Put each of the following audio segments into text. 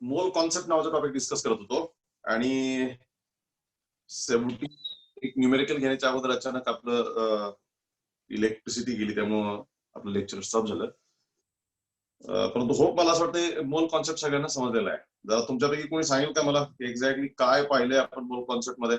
Mole concept नावाचा topic discuss करत होतो आणि 70 एक न्यूमेरिकल घेण्याच्या अगोदर अचानक आपलं इलेक्ट्रिसिटी गेली, त्यामुळं आपलं लेक्चर स्टॉप झालं. परंतु होप मला असं वाटतं मोल कॉन्सेप्ट सगळ्यांना समजलेला आहे. जरा तुमच्यापैकी कोणी सांगेल का मला एक्झॅक्टली काय पाहिलंय आपण मोल कॉन्सेप्ट मध्ये?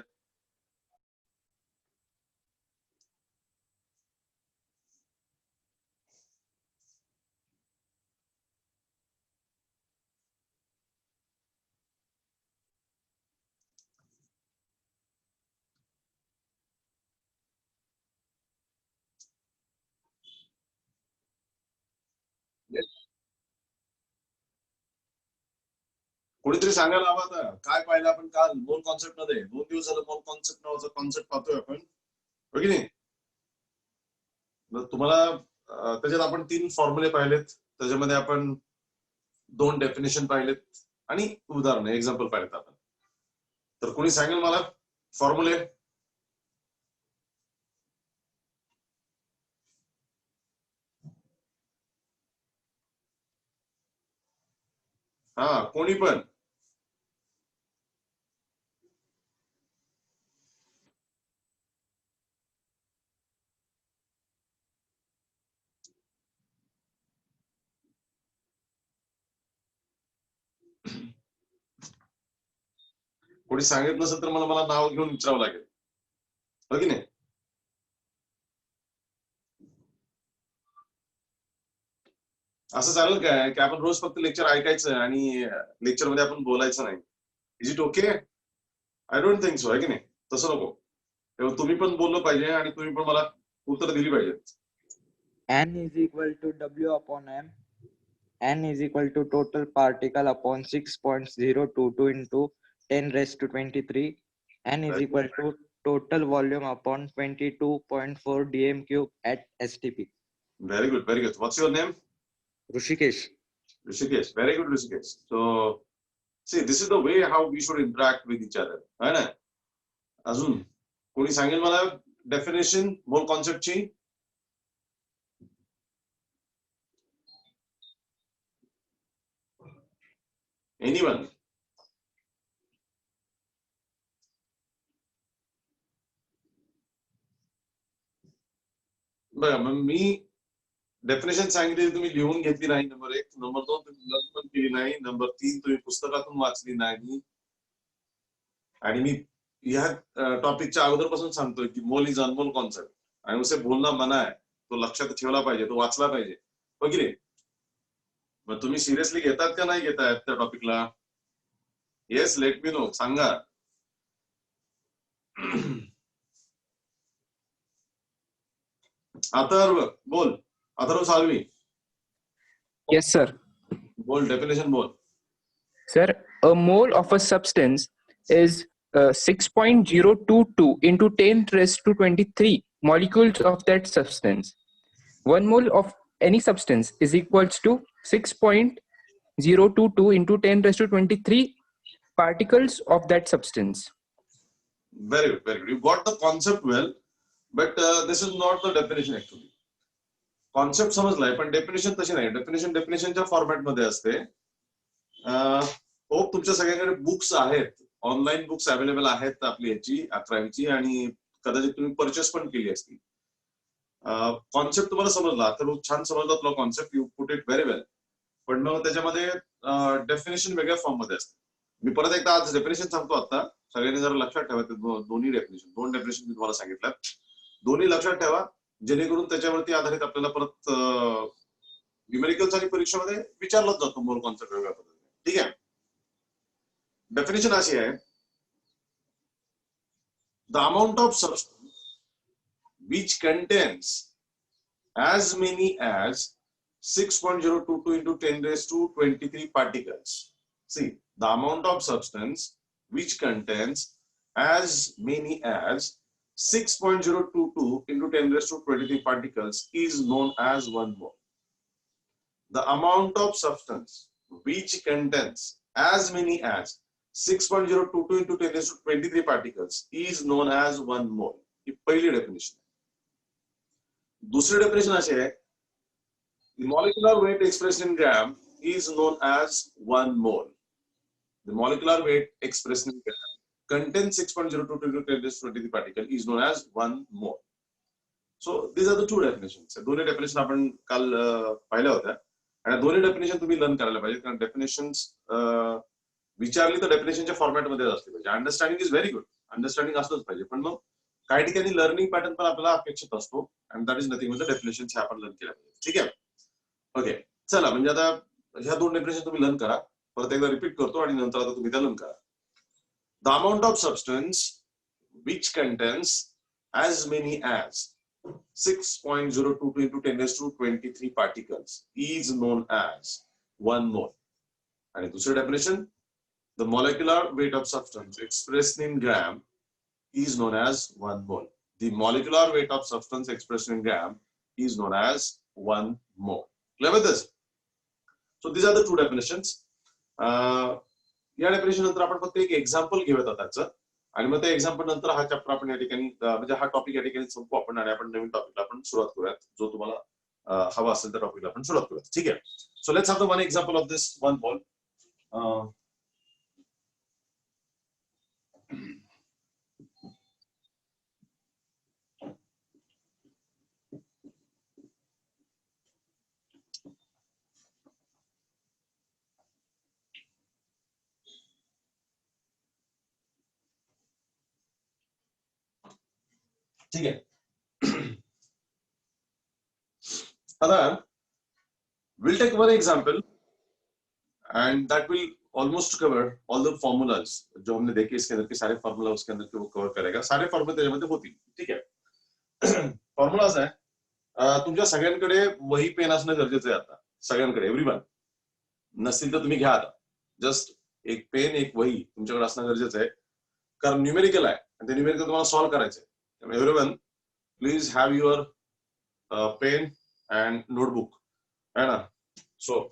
कोणीतरी सांगायला हवं आता काय पाहिलं आपण काल मोल कॉन्सेप्ट मध्ये. 2 दिवस झालं मोल कॉन्सेप्ट नावाचा कॉन्सेप्ट पाहतोय आपण, हो की नाही? तुम्हाला त्याच्यात आपण 3 फॉर्म्युले पाहिलेत, त्याच्यामध्ये आपण 2 डेफिनेशन पाहिलेत आणि उदाहरण एक्झाम्पल पाहिलेत आपण. तर कोणी सांगेल मला फॉर्म्युले? हा, कोणी पण. कोणी सांगितलं नसेल तर मला नाव घेऊन विचारावं लागेल, हो की नाही? असं चालेल काय की आपण रोज फक्त लेक्चर ऐकायचं आणि लेक्चर मध्ये आपण बोलायचं नाही? Is it okay? I don't think so, आहे की नाही? तसं नको. तेव्हा तुम्ही पण बोललं पाहिजे आणि तुम्ही पण मला उत्तर दिली पाहिजेत. N is equal to W upon M. N is equal to total particle upon 6.022 into 10 raised to 23. N is equal to total volume upon 22.4 dm cube at STP. Very good, very good. What's your name? Rishikesh. Rishikesh. Very good, Rishikesh. So, see, this is the way how we should interact with each other. है ना? अजून कोणी सांगेल मला definition मोल कॉन्सेप्टची? Anyone? बघा, मग मी definition सांगितली, तुम्ही लिहून घेतली नाही. नंबर 1. नंबर 2, तुम्ही लर्न पण केली नाही. नंबर 3, तुम्ही पुस्तकातून वाचली नाही. आणि मी ह्या टॉपिकच्या अगोदरपासून सांगतोय की मोल इज अनमोल कॉन्सेप्ट आणि उसे बोलना मना आहे. तो लक्षात ठेवला पाहिजे, तो वाचला पाहिजे, हो की नाही? मग तुम्ही सिरियसली घेतात का नाही घेतायत त्या टॉपिकला? येस, लेट मी नो, सांगा. अथर्व बोल. अथर्व साळवी. Yes, sir. बोल, डेफिनेशन बोल. Sir, a mole of a substance is 6.022 into 10 raised to 23 molecules of that substance. 1 mole of any substance is equals to 6.022 into 10 raised to 23 particles of that substance. Very good, very good. You got the concept well, but this is not the definition actually. Concept समजलाय, पण definition तशी नाही. डेफिनेशनच्या format मध्ये असते. Hope तुमच्या सगळ्यांकडे books आहेत, online books available आहेत आपली याची 11वीची, आणि कदाचित तुम्ही परचेस पण केली असती. कॉन्सेप्ट तुम्हाला समजला तर छान समजला तुला concept, you put it very well. पण मग त्याच्यामध्ये डेफिनेशन वेगळ्या फॉर्म मध्ये असते. मी परत एकदा आज डेफिनेशन सांगतो. आता सगळ्यांनी जरा लक्षात ठेवा, दोन्ही डेफिनेशन, 2 डेफिनेशन मी तुम्हाला सांगितलं, दोन्ही लक्षात ठेवा, जेणेकरून त्याच्यावरती आधारित आपल्याला परत न्यूमेरिकल्स आणि परीक्षेमध्ये विचारलाच जातो मोल कॉन्सेप्ट वेगळ्या पद्धतीने. ठीक आहे? डेफिनेशन अशी आहे, the amount of substance which contains as many as 6.022 into 10 raised to 23 particles. See, the amount of substance which contains as many as 6.022 into 10 raised to 23 particles is known as 1 mole. The amount of substance which contains as many as 6.022 into 10 raised to 23 particles is known as 1 mole. ही पहिली definition. दूसरी definition अशी आहे, the molecular weight expressed in gram is known as 1 mole. The molecular weight expressed in gram contains 6.02 into 10 raised to 23 particle is known as 1 mole. So these are the two definitions. दोन्ही definition आपण काल पाहिल्या होत्या आणि दोन्ही definition तुम्ही learn करायला पाहिजे कारण definitions विचारली तर डेफिनेशनच्या फॉर्मॅटमध्ये असली पाहिजे. Understanding is very good, understanding असलंच पाहिजे, पण मग काही ठिकाणी लर्निंग पॅटर्न पण आपल्याला अपेक्षित असतो and that is nothing with the definition हे आपण लर्न केल्या पाहिजे. ठीक आहे, ओके. चला, म्हणजे आता ह्या दोन डेफिनेशन तुम्ही लर्न करा, परत एकदा रिपीट करतो आणि नंतर आता तुम्ही त्या लर्न करा. The amount of substance which contains as many as 6.022 into 10 raised to 23 particles is known as 1 mole. आणि दुसरी definition, the molecular weight of substance expressed in gram is known as 1 mole. The molecular weight of substance expressed in gram is known as 1 mole. Clear with this? So these are the two definitions. या definition नंतर आपण फक्त एक example घेऊयात त्याचं आणि मग त्या एक्झाम्पल नंतर हा चॅप्टर आपण या ठिकाणी म्हणजे हा टॉपिक या ठिकाणी संपू आपण आणि आपण नवीन टॉपिकला आपण सुरुवात करूयात, जो तुम्हाला हवा असेल त्या टॉपिकला आपण सुरुवात करूयात. ठीक आहे. So let's have the one example of this 1 mole. ठीक आहे. आता we'll take one example and that will almost cover all the formulas. जो हमने देखे इसके अंदर के सारे फॉर्मूला उसके अंदर के वो कवर करेगा, सारे फॉर्मुले त्याच्यामध्ये होतील. ठीक आहे. फॉर्म्युलाज आहे, तुमच्या सगळ्यांकडे वही पेन असणं गरजेचं आहे आता, सगळ्यांकडे, एव्हरीवन. नसतील तर तुम्ही घ्या आता, जस्ट एक पेन एक वही तुमच्याकडे असणं गरजेचं आहे, कारण न्यूमेरिकल आहे आणि ते न्यूमेरिकल तुम्हाला सॉल्व्ह करायचं आहे. Everyone, please have your pen and notebook. Right? So,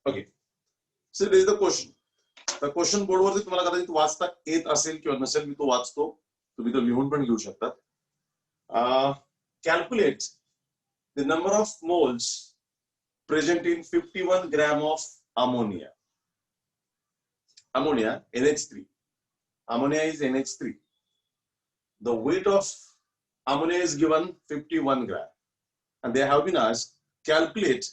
okay. So this is the question. The question board वरती तुम्हाला कदाचित वाचता येत असेल किंवा नसेल, मी तो वाचतो, तुम्ही तो लिहून पण घेऊ शकता. Calculate the number of moles present in 51 gram of ammonia. Ammonia, NH3. Ammonia is NH3. The weight of ammonia is given 51 gram. And they have been asked, calculate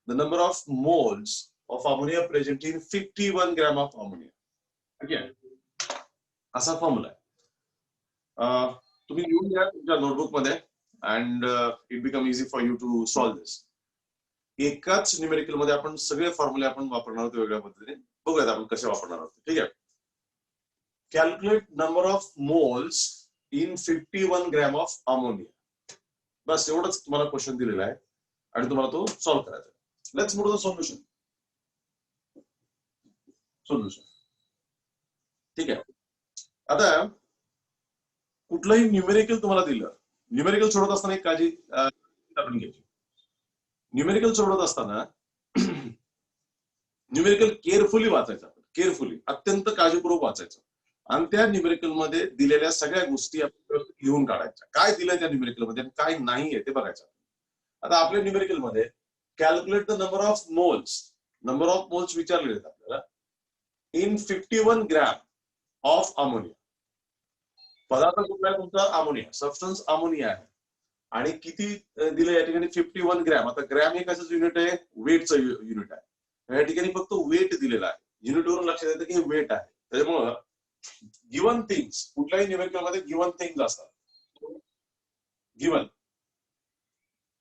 the number of moles of ammonia present in 51 gram of ammonia. Again, असा formula आहे. तुम्ही लिहून घ्या तुमच्या notebook मध्ये and it become easy for you to solve this. एकाच numerical मध्ये आपण सगळे फॉर्म्युले आपण वापरणार आहोत वेगळ्या पद्धतीने. बघूयात आपण कसे वापरणार आहोत. ठीक आहे. Calculate number of moles in 51 gram of ammonia. बस एवढंच तुम्हाला क्वेश्चन दिलेला आहे आणि तुम्हाला तो सॉल्व्ह करायचा आहे. Let's move to the solution. ठीक आहे. आता कुठलंही न्यूमेरिकल तुम्हाला दिलं, न्यूमेरिकल सोडवत असताना एक काळजी आपण घ्यायची. न्यूमेरिकल सोडवत असताना न्यूमेरिकल केअरफुली वाचायचं, केअरफुली, अत्यंत काळजीपूर्वक वाचायचं आणि त्या न्यूमेरिकल मध्ये दिलेल्या सगळ्या गोष्टी आपण लिहून काढायच्या. काय दिलंय त्या न्यूमेरिकल मध्ये आणि काय नाहीये ते बघायचं. आता आपल्या न्यूमेरिकल मध्ये calculate the number of moles विचारलेले आहेत आपल्याला इन 51 ग्रॅम ऑफ अमोनिया. पदार्थ कुठला आहे तुमचा? अमोनिया. सबस्टन्स अमोनिया आहे आणि किती दिलं या ठिकाणी? 51 ग्रॅम. आता ग्रॅम हे कशाचं युनिट आहे? वेटचं युनिट आहे. या ठिकाणी फक्त वेट दिलेलं आहे. युनिटवरून लक्षात येतं की हे वेट आहे. त्याच्यामुळं गिवन थिंग्स, कुठल्याही न्यूमेरिकल मध्ये गिवन थिंग्स असतात. गिवन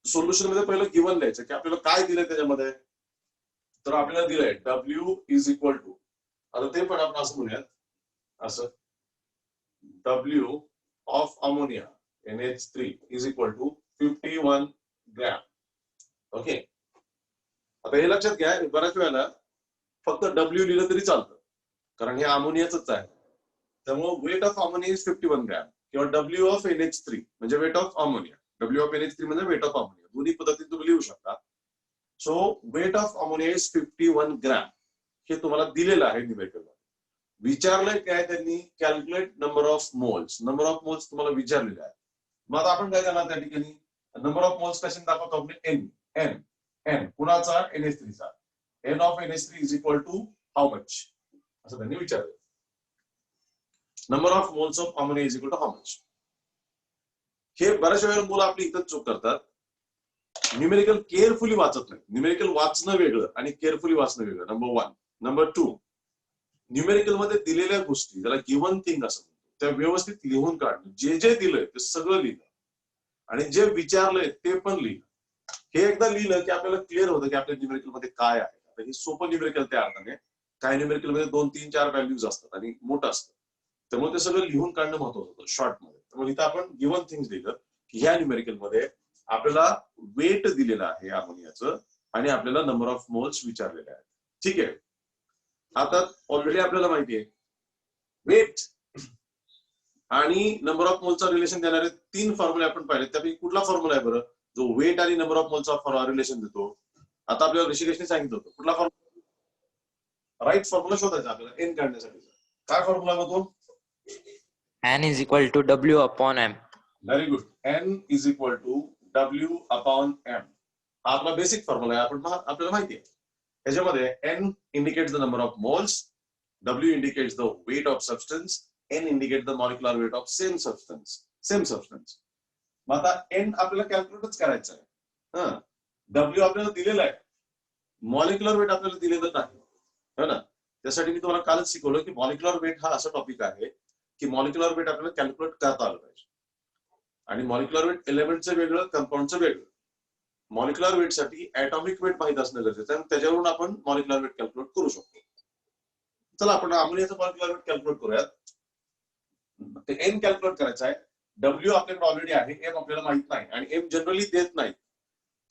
सोल्युशन मध्ये पहिलं गिवन लिहायचं की आपल्याला काय दिलंय त्याच्यामध्ये. तर आपल्याला दिलंय W इज इक्वल टू, आता ते पण आपण असं म्हणूयात, असं W of ammonia NH3 is equal to 51 gram. आता हे लक्षात घ्या, बऱ्याच वेळेला फक्त डब्ल्यू लिहिलं तरी चालतं, कारण हे अमोनियाच आहे. त्यामुळे weight of ammonia is 51 gram किंवा डब्ल्यू ऑफ NH3 म्हणजे weight of ammonia. W of NH3 म्हणजे वेट ऑफ अमोनिया. दोन्ही पद्धतीने तुम्ही लिहू शकता. So weight of ammonia is 51 gram. हे तुम्हाला दिलेलं आहे न्यूमेरिकल. विचारलंय काय त्यांनी, calculate number of moles. Number of moles तुम्हाला विचारलेले आहे. मग आता आपण काय करणार त्या ठिकाणी, नंबर ऑफ मोल्स कशाने दाखवतो आपण, एन. एन एन कुणाचा, NH3 चा. N of NH3 is equal to how much, असं त्यांनी विचारलं. Number of moles of ammonia is equal to how much. हे बऱ्याच वेळेला मुलं आपली इथं चूक करतात. न्यूमेरिकल केअरफुली वाचत नाही. न्यूमेरिकल वाचणं वेगळं आणि केअरफुली वाचणं वेगळं. नंबर 1. नंबर 2, न्यूमेरिकल मध्ये दिलेल्या गोष्टी, त्याला गिव्हन थिंग असं म्हणतो, त्या व्यवस्थित लिहून काढणं. जे जे दिलंय ते सगळं लिहिलं आणि जे विचारलंय ते पण लिहिलं. हे एकदा लिहिलं की आपल्याला क्लिअर होतं की आपल्या न्यूमेरिकल मध्ये काय आहे. आता हे सोपं न्यूमेरिकल त्या अर्थाने, काही न्यूमेरिकल मध्ये 2, 3, 4 व्हॅल्यूज असतात आणि मोठं असतं, त्यामुळे ते सगळं लिहून काढणं महत्वाचं होतं शॉर्ट मध्ये. त्यामुळे इथं आपण गिव्हन थिंग्स लिहिलं की ह्या न्यूमेरिकल मध्ये आपल्याला वेट दिलेलं आहे अमोनियाचं आणि आपल्याला नंबर ऑफ मोल्स विचारलेले आहेत. ठीक आहे. आता ऑलरेडी आपल्याला माहिती आहे वेट आणि नंबर ऑफ मोलचा रिलेशन देणारे 3 फॉर्म्युले आपण पाहिले. त्यापैकी कुठला फॉर्म्युला आहे बरं जो वेट आणि नंबर ऑफ मोलचा रिलेशन देतो? आता आपल्याला ऋषिकेशने सांगितलं होतं. कुठला फॉर्म्युला? राईट फॉर्म्युला शोधायचा आपल्याला एन काढण्यासाठी. काय फॉर्म्युला होतो? N is equal to W upon M. Very good. N is equal to W upon M. हा आपला बेसिक फॉर्म्युला आहे, आपल्याला माहिती आहे. त्याच्यामध्ये N indicates the number of moles, W indicates the weight of substance, N indicate the molecular weight of same substance. मग आता N आपल्याला कॅल्क्युलेटच करायचं आहे. डब्ल्यू आपल्याला दिलेला आहे, मॉलिक्युलर वेट आपल्याला दिलेलं नाही, है ना. त्यासाठी मी तुम्हाला कालच शिकवलं की मॉलिक्युलर वेट हा असा टॉपिक आहे की मॉलिक्युलर वेट आपल्याला कॅल्क्युलेट करता आलं पाहिजे. आणि मॉलिक्युलर वेट एलिमेंटचं वेगळं, कंपाऊंडचं वेगळं. मॉलिक्युलर वेटसाठी ऍटॉमिक वेट माहित असणं गरजेचं आहे, त्याच्यावरून आपण मॉलिक्युलर वेट कॅल्क्युलेट करू शकतो. चला आपण अमोनियाचं मॉलिक्युलर वेट कॅल्क्युलेट करूयात. ते एन कॅल्क्युलेट करायचं आहे. डब्ल्यू आपल्याकडे ऑलरेडी आहे, एम आपल्याला माहित नाही आणि एम जनरली देत नाही.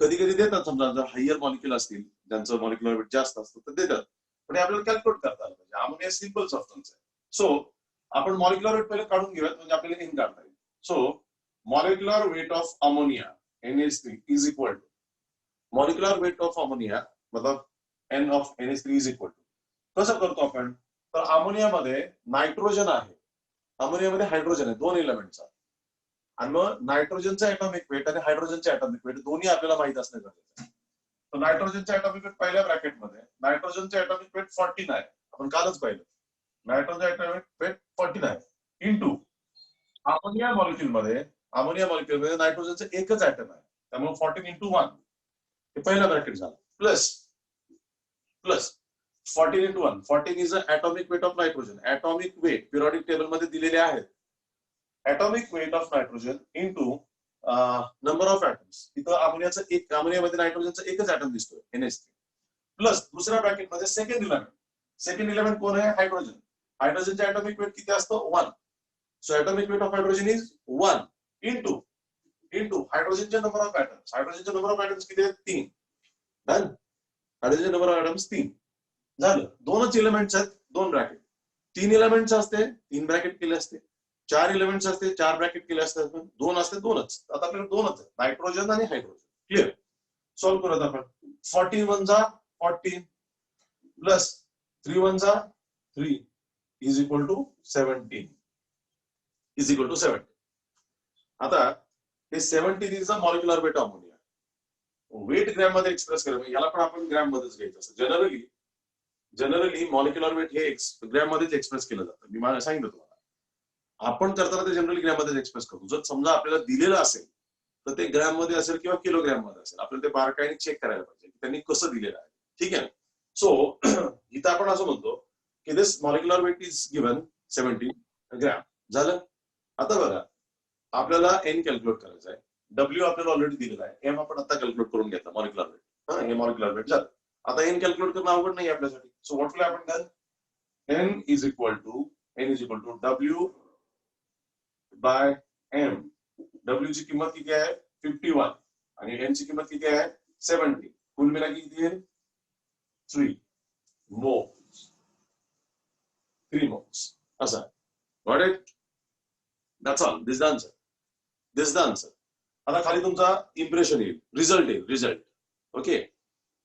कधी कधी देतात, समजा जर हायर मॉलिक्युल असतील ज्यांचं मॉलिक्युलर वेट जास्त असतं तर देतात, पण आपल्याला कॅल्क्युलेट करता आलं पाहिजे. अमोनिया सिंपल सबस्टन्स आहे. सो आपण मॉलिक्युलर वेट पहिले काढून घेऊयात म्हणजे आपल्याला एन काढता येईल. So molecular weight of ammonia NH3 is equal to molecular weight of ammonia मतलब N of NH3 is equal to. कसं करतो आपण, तर अमोनियामध्ये नायट्रोजन आहे, अमोनियामध्ये हायड्रोजन आहे, 2 एलिमेंटचा. आणि मग नायट्रोजनचा ऍटॉमिक वेट आणि हायड्रोजनचा ऍटॉमिक वेट दोन्ही आपल्याला माहित असणं गरजेचं आहे. तर नायट्रोजनचा ऍटॉमिक वेट पहिल्या ब्रॅकेटमध्ये, नायट्रोजनचा ऍटॉमिक वेट 14 आहे, आपण कालच पाहिलं. नायट्रोजन ऍटॉमिक वेट 14 आहे इंटू अमोनिया मॉलिक्युलमध्ये नायट्रोजनचं एकच ऍटम आहे, त्यामुळे 14 इंटू 1 हे पहिला ब्रॅकेट झाला, plus 14 into 1. 14 is atomic weight of nitrogen. Atomic weight periodic table मध्ये दिलेले आहेत. Atomic weight of nitrogen into number of atoms. इथं अमोनियामध्ये नायट्रोजनचं एकच ऍटम दिसतोय NH3, प्लस दुसऱ्या ब्रॅकेटमध्ये सेकंड इलेमेंट कोण आहे? हायड्रोजन. हायड्रोजनचा ऍटॉमिक वेट किती असतो? 1. So atomic weight of hydrogen is 1 into हायड्रोजनचे नंबर ऑफ ऍटम्स. हायड्रोजनचे नंबर ऑफ ऍटम्स किती आहेत? 3. Done. Hydrogen number of atoms 3 झालं. 2च एलिमेंट्स आहेत, 2 ब्रॅकेट. 3 एलिमेंट्स असते 3 ब्रॅकेट केले असते, 4 एलिमेंट्स असते 4 ब्रॅकेट केले असते, 2 असते 2च. आता आपल्याला 2च आहे, नायट्रोजन आणि हायड्रोजन. क्लिअर. सॉल्व्ह करूयात आपण. 14 1 जा 14 प्लस 3 1 जा 3 इज इक्वल टू 17. आता हे 17 is the molecular weight of ammonia. Weight gram मध्ये एक्सप्रेस करायचं, याला पण आपण ग्रॅम मध्येच घ्यायचं असतं. जनरली मॉलिक्युलर वेट हे ग्रॅम मध्येच एक्सप्रेस केलं जातं. मी मला सांगितलं तुम्हाला, आपण करताना ते जनरली ग्रॅम मध्येच एक्सप्रेस करतो. जर समजा आपल्याला दिलेलं असेल तर ते ग्रॅम मध्ये असेल किंवा किलोग्रॅम मध्ये असेल, आपल्याला ते बारकाईने चेक करायला पाहिजे की त्यांनी कसं दिलेलं आहे. ठीक आहे. सो इथं आपण असं म्हणतो की this molecular weight is given 17 gram. झालं. आता बघा, आपल्याला एन कॅल्क्युलेट करायचं आहे, डब्ल्यू आपल्याला ऑलरेडी दिलेला आहे, एम आपण आता कॅल्क्युलेट करून घेतला मॉलिक्युलर वेट. हे मॉलिक्युलर वेट झालं. आता एन कॅल्क्युलेट करणं अवघड नाही आपल्यासाठी. So what will happen then? N is equal to W by M. W ची किंमत किती आहे? 51 आणि एन ची किंमत किती आहे? 70. कुल मिला किती येईल? 3 moles. 3 moles. असं आहे. Got it? That's all. This is the answer. This is the answer. आता खाली तुमचा इम्प्रेशन येईल, रिझल्ट येईल, रिझल्ट. ओके,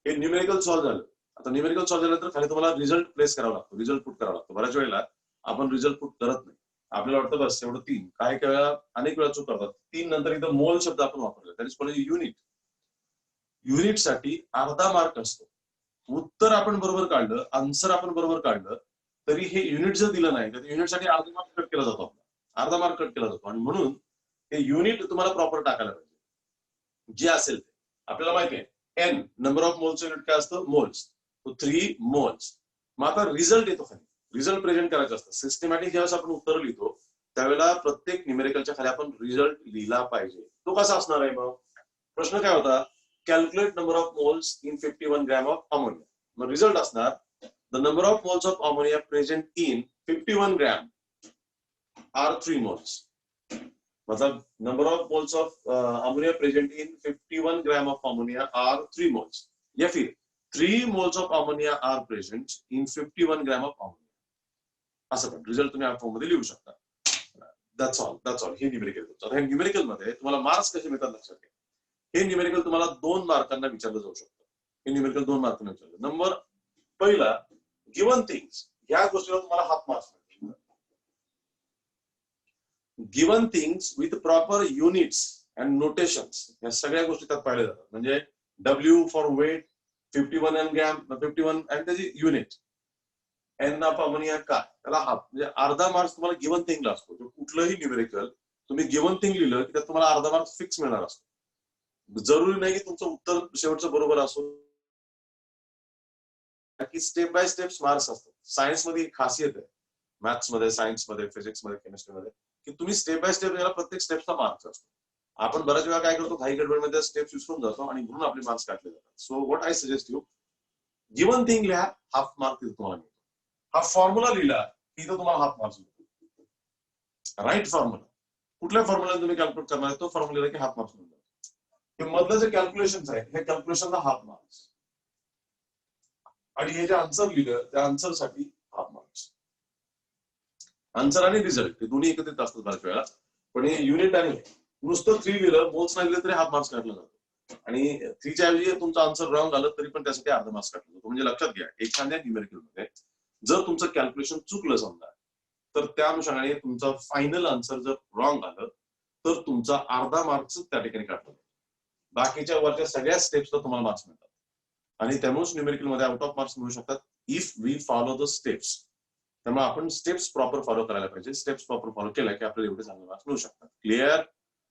हे न्यूमेरिकल सॉल्व्ह झालं. आता न्यूमेरिकल सॉल्व्ह झाल्यानंतर खाली तुम्हाला रिझल्ट प्लेस करावा लागतो, रिझल्ट पुट करावा लागतो. बऱ्याच वेळेला आपण रिझल्ट पुट करत नाही, आपल्याला वाटतं बस एवढं 3. काही वेळा अनेक वेळा चूक करतात. 3 नंतर इथं मोल शब्द आपण वापरला, दॅट इज कॉल्ड युनिट. युनिटसाठी अर्धा मार्क असतो. उत्तर आपण बरोबर काढलं, आन्सर आपण बरोबर काढलं, तरी हे युनिट जर दिलं नाही तर युनिटसाठी अर्धा मार्क कट केला जातो, अर्धा मार्क कट केला जातो. आणि म्हणून हे युनिट तुम्हाला प्रॉपर टाकायला पाहिजे, जे असेल ते. आपल्याला माहिती आहे एन नंबर ऑफ मोल्सचं युनिट काय असतं, मोल्स. 3 मोल्स. मग आता रिझल्ट येतो खाली, रिझल्ट प्रेझेंट करायचं असतं. सिस्टमॅटिक ज्यावेळेस आपण उत्तर लिहितो त्यावेळेला प्रत्येक न्यूमेरिकलच्या खाली आपण रिझल्ट लिहिला पाहिजे. तो कसा असणार आहे? मग प्रश्न काय होता, calculate number of moles in 51 gram of ammonia. मग रिझल्ट असणार the number of moles of ammonia present in 51 gram are 3 moles. मतलब number of moles of ammonia present in 51 gram of ammonia are 3 moles. या फिर 3 moles of ammonia are present in 51 gram of ammonia. असं पण result तुम्ही form मध्ये लिहू शकता. That's all, that's all. हे न्यूमेरिकल. आता हे न्यूमेरिकल मध्ये तुम्हाला मार्क्स कसे मिळतात लक्षात घ्या. हे न्यूमेरिकल तुम्हाला 2 मार्कांना विचारलं जाऊ शकतं. हे न्यूमेरिकल 2 मार्कांना विचारलं. नंबर पहिला, गिवन थिंग्स. ह्या गोष्टीला तुम्हाला half marks. Given things with proper units and notations, या सगळ्या गोष्टी त्यात पाहिल्या जातात. म्हणजे डब्ल्यू फॉर वेट, 51 ग्रॅम, 51 आणि त्याची युनिट. एन ऑफ अमोनिया काय, त्याला हाफ, म्हणजे अर्धा मार्क्स तुम्हाला गिवन थिंगला असतो. कुठलंही न्यूमेरिकल तुम्ही गिवन थिंग लिहिलं की त्यात तुम्हाला अर्धा मार्क्स फिक्स मिळणार असतो. जरुरी नाही की तुमचं उत्तर शेवटचं बरोबर असो, की स्टेप बाय स्टेप मार्क्स असतात. सायन्स मध्ये एक खासियत आहे, मॅथ्स मध्ये, सायन्स मध्ये, फिजिक्स मध्ये, केमिस्ट्री मध्ये, की तुम्ही स्टेप बाय स्टेप याला प्रत्येक स्टेपचा मार्क्स असतो. आपण बऱ्याच वेळा काय करतो, घाई गडबडमध्ये स्टेप्स विसरून जातो आणि म्हणून आपले मार्क्स काढले जातात. So what I suggest you, given thing लिहा, हाफ मार्क तुम्हाला मिळतो. हा फॉर्म्युला लिहिला की तो तुम्हाला हाफ मार्क्स मिळतो. राईट फॉर्म्युला, कुठल्या फॉर्म्युला तुम्ही कॅल्क्युलेट करणार आहे तो फॉर्म्युला की हाफ मार्क्स मिळतो. हे मधलं जे कॅल्क्युलेशन आहे हे कॅल्क्युलेशनला हाफ मार्क्स, आणि हे जे आन्सर लिहिलं त्या आन्सर साठी हाफ मार्क्स. आन्सर आणि रिझल्ट हे दोन्ही एकत्रित असतात बऱ्याच वेळा. पण हे युनिट आणि नुसतं 3 लिहिलं, मोल्स नाही लिहिलं तरी हाफ मार्क्स काढला जातो. आणि 3 च्या ऐवजी तुमचं आन्सर रॉंग आलं तरी पण त्यासाठी अर्धा मार्क्स काढला जातो. म्हणजे लक्षात घ्या, एखाद्या न्यूमेरिकल मध्ये जर तुमचं कॅल्क्युलेशन चुकलं समजा, तर त्या अनुषंगाने तुमचा फायनल आन्सर जर रॉंग आलं तर तुमचा अर्धा मार्क्स त्या ठिकाणी काढला जातो. बाकीच्या वरच्या सगळ्या स्टेप्सला तुम्हाला मार्क्स मिळतात. आणि त्यामुळेच न्यूमेरिकल मध्ये आउट ऑफ मार्क्स मिळू शकतात if we follow the steps. त्यामुळे आपण स्टेप्स प्रॉपर फॉलो करायला पाहिजे. स्टेप्स प्रॉपर फॉलो केल्या की आपल्याला एवढे चांगले मार्क्स मिळू शकतात. क्लिअर?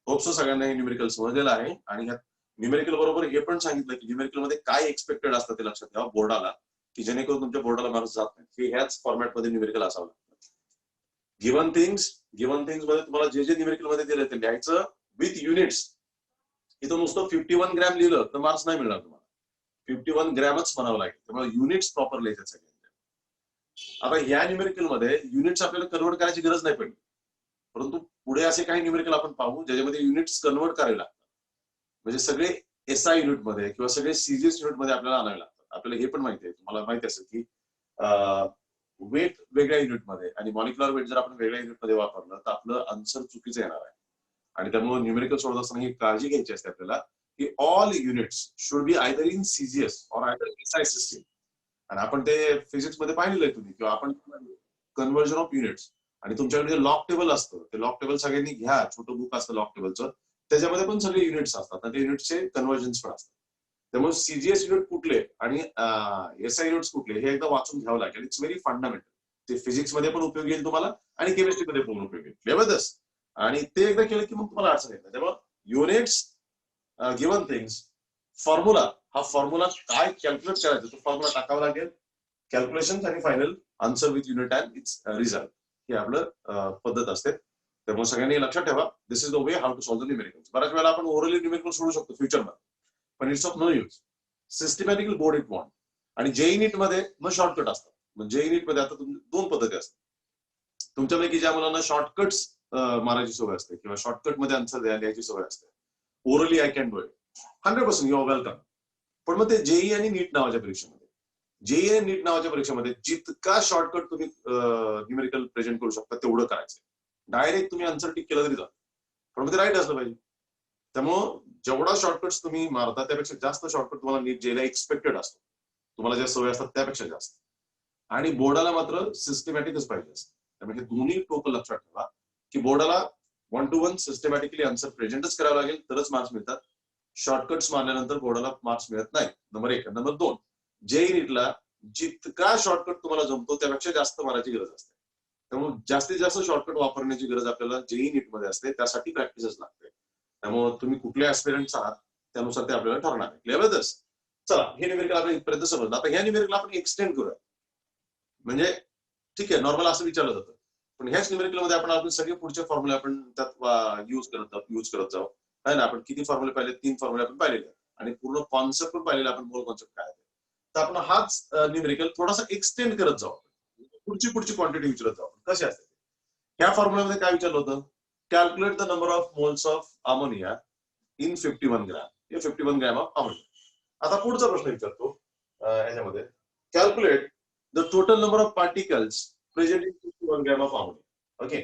होप्स सगळ्यांना हे न्यूमेरिकल समजलेलं आहे. आणि ह्या न्यूमेरिकल बरोबर हे पण सांगितलं की न्यूमेरिकल मध्ये काय एक्सपेक्टेड असतं ते लक्षात ठेवा बोर्डाला, की जेणेकरून तुमच्या बोर्डाला मार्क्स जात नाही. हे ह्याच फॉर्मॅटमध्ये न्यूमेरिकल असावं लागतं. गिवन थिंग्स मध्ये तुम्हाला जे न्यूमेरिकल मध्ये दिलं ते लिहायचं विथ युनिट्स. इथं नुसतं 51 ग्रॅम लिहिलं तर मार्क्स नाही मिळणार तुम्हाला, 51 ग्रॅमच म्हणावं लागेल. त्यामुळे युनिट्स प्रॉपर लिहायचे सगळे. आता ह्या न्यूमेरिकल मध्ये युनिट्स आपल्याला कन्वर्ट करायची गरज नाही पडली, परंतु पुढे असे काही न्यूमेरिकल आपण पाहू ज्याच्यामध्ये युनिट्स कन्वर्ट करावे लागतात. म्हणजे सगळे एसआय युनिट मध्ये किंवा सगळे सीजीएस युनिट मध्ये आपल्याला आणावे लागतात. आपल्याला हे पण माहिती आहे, तुम्हाला माहिती असेल की वेट वेगळ्या युनिटमध्ये आणि मॉलिक्युलर वेट जर आपण वेगळ्या युनिटमध्ये वापरलं तर आपलं आन्सर चुकीचं येणार आहे. आणि त्यामुळे न्यूमेरिकल सोडत असताना ही काळजी घ्यायची असते आपल्याला की all units should be either in CGS or either SI system. आणि आपण ते फिजिक्स मध्ये पाहिलेलं आहे तुम्ही, किंवा आपण कन्व्हर्जन ऑफ युनिट्स. आणि तुमच्याकडे जे लॉक टेबल असतं ते लॉक टेबल सगळ्यांनी घ्या, छोटं बुक असतं लॉक टेबलचं, त्याच्यामध्ये पण सगळे युनिट्स असतात आणि ते युनिट्सचे कन्व्हर्जन्स पण असतात. त्यामुळे सीजीएस युनिट कुठले आणि एसआय युनिट्स कुठले हे एकदा वाचून घ्यावं लागेल. It's very fundamental. ते फिजिक्स मध्ये पण उपयोगी येईल तुम्हाला आणि केमिस्ट्रीमध्ये पण उपयोगी येईल. जबरदस्त. आणि ते एकदा केलं की मग तुम्हाला अडचण येत नाही. त्यामुळे युनिट्स, गिवन थिंग्स, फॉर्म्युला, हा फॉर्म्युला काय कॅल्क्युलेट करायचं तो फॉर्म्युला टाकावा लागेल. कॅल्क्युलेशन आणि final answer with unit and its result, हे आपलं पद्धत असते. त्यामुळे सगळ्यांनी लक्षात ठेवा, this is the way how to solve the numericals. बऱ्याच वेळा आपण ओरली न्यूमेरिकल सोडू शकतो फ्युचरमध्ये, पण it's of no use. Systematical board it want. आणि जेई नीट मध्ये मग शॉर्टकट असतात. म्हणजे जेई नीट मध्ये आता 2 पद्धती असतात. तुमच्यापैकी ज्या मुलांना शॉर्टकट्स मारायची सवय असते किंवा शॉर्टकट मध्ये आन्सर द्यायची सवय असते, orally I can do it, 100% you are welcome. पण मग ते जेई आणि नीट नावाच्या परीक्षेमध्ये JEE नीट नावाच्या परीक्षेमध्ये जितका शॉर्टकट तुम्ही न्यूमेरिकल प्रेझेंट करू शकता तेवढं करायचं. डायरेक्ट तुम्ही आन्सर टिक केलं तरी जात, पण ते राईट असलं पाहिजे. त्यामुळं जेवढा शॉर्टकट्स तुम्ही मारता त्यापेक्षा जास्त शॉर्टकट तुम्हाला नीट JEE ला एक्सपेक्टेड असतो. तुम्हाला ज्या सवय असतात त्यापेक्षा जास्त. आणि बोर्डाला मात्र सिस्टमॅटिकच पाहिजे असतं. त्यामुळे हे दोन्ही टोक लक्षात ठेवा की बोर्डाला 1 to 1 सिस्टमॅटिकली आन्सर प्रेझेंटच करावं लागेल तरच मार्क्स मिळतात. शॉर्टकट्स मारल्यानंतर बोर्डाला मार्क्स मिळत नाही. नंबर 1. नंबर 2, JEE नीटला जितका शॉर्टकट तुम्हाला जमतो त्यापेक्षा जास्त मारायची गरज असते. त्यामुळे जास्तीत जास्त शॉर्टकट वापरण्याची गरज आपल्याला JEE नीट मध्ये असते. त्यासाठी प्रॅक्टिसच लागते. त्यामुळे तुम्ही कुठले ऍस्पिरंट्स आहात त्यानुसार ते आपल्याला ठरणार आहे. क्लिअर आहे? चला, हे न्यूमेरिकल आपण इथपर्यंत समजलं. आता ह्या न्यूमेरिकल आपण एक्सटेंड करूया. म्हणजे ठीक आहे, नॉर्मल असं विचारलं जातं, पण ह्याच न्यूमेरिकल मध्ये आपण सगळे पुढचे फॉर्म्युले आपण त्यात यूज करत जाऊ. आहे ना, आपण किती फॉर्म्युले पाहिले? 3 फॉर्म्युले आपण पाहिलेले आणि पूर्ण कॉन्सेप्ट पण पाहिलेला आपण. मूळ कॉन्सेप्ट काय आहे तर आपण हाच न्यूमेरिकल थोडासा एक्सटेंड करत जाऊ. पुढची क्वांटिटी विचारत जाऊ. कसे असते ह्या फॉर्म्युल्यामध्ये? काय विचारलं होतं? Calculate the number of moles of ammonia in 51 gram. हे 51 ग्रॅम ऑफ अमोनिया. आता पुढचा प्रश्न विचारतो याच्यामध्ये, calculate the total number of particles present in 51 gram of ammonia. Okay,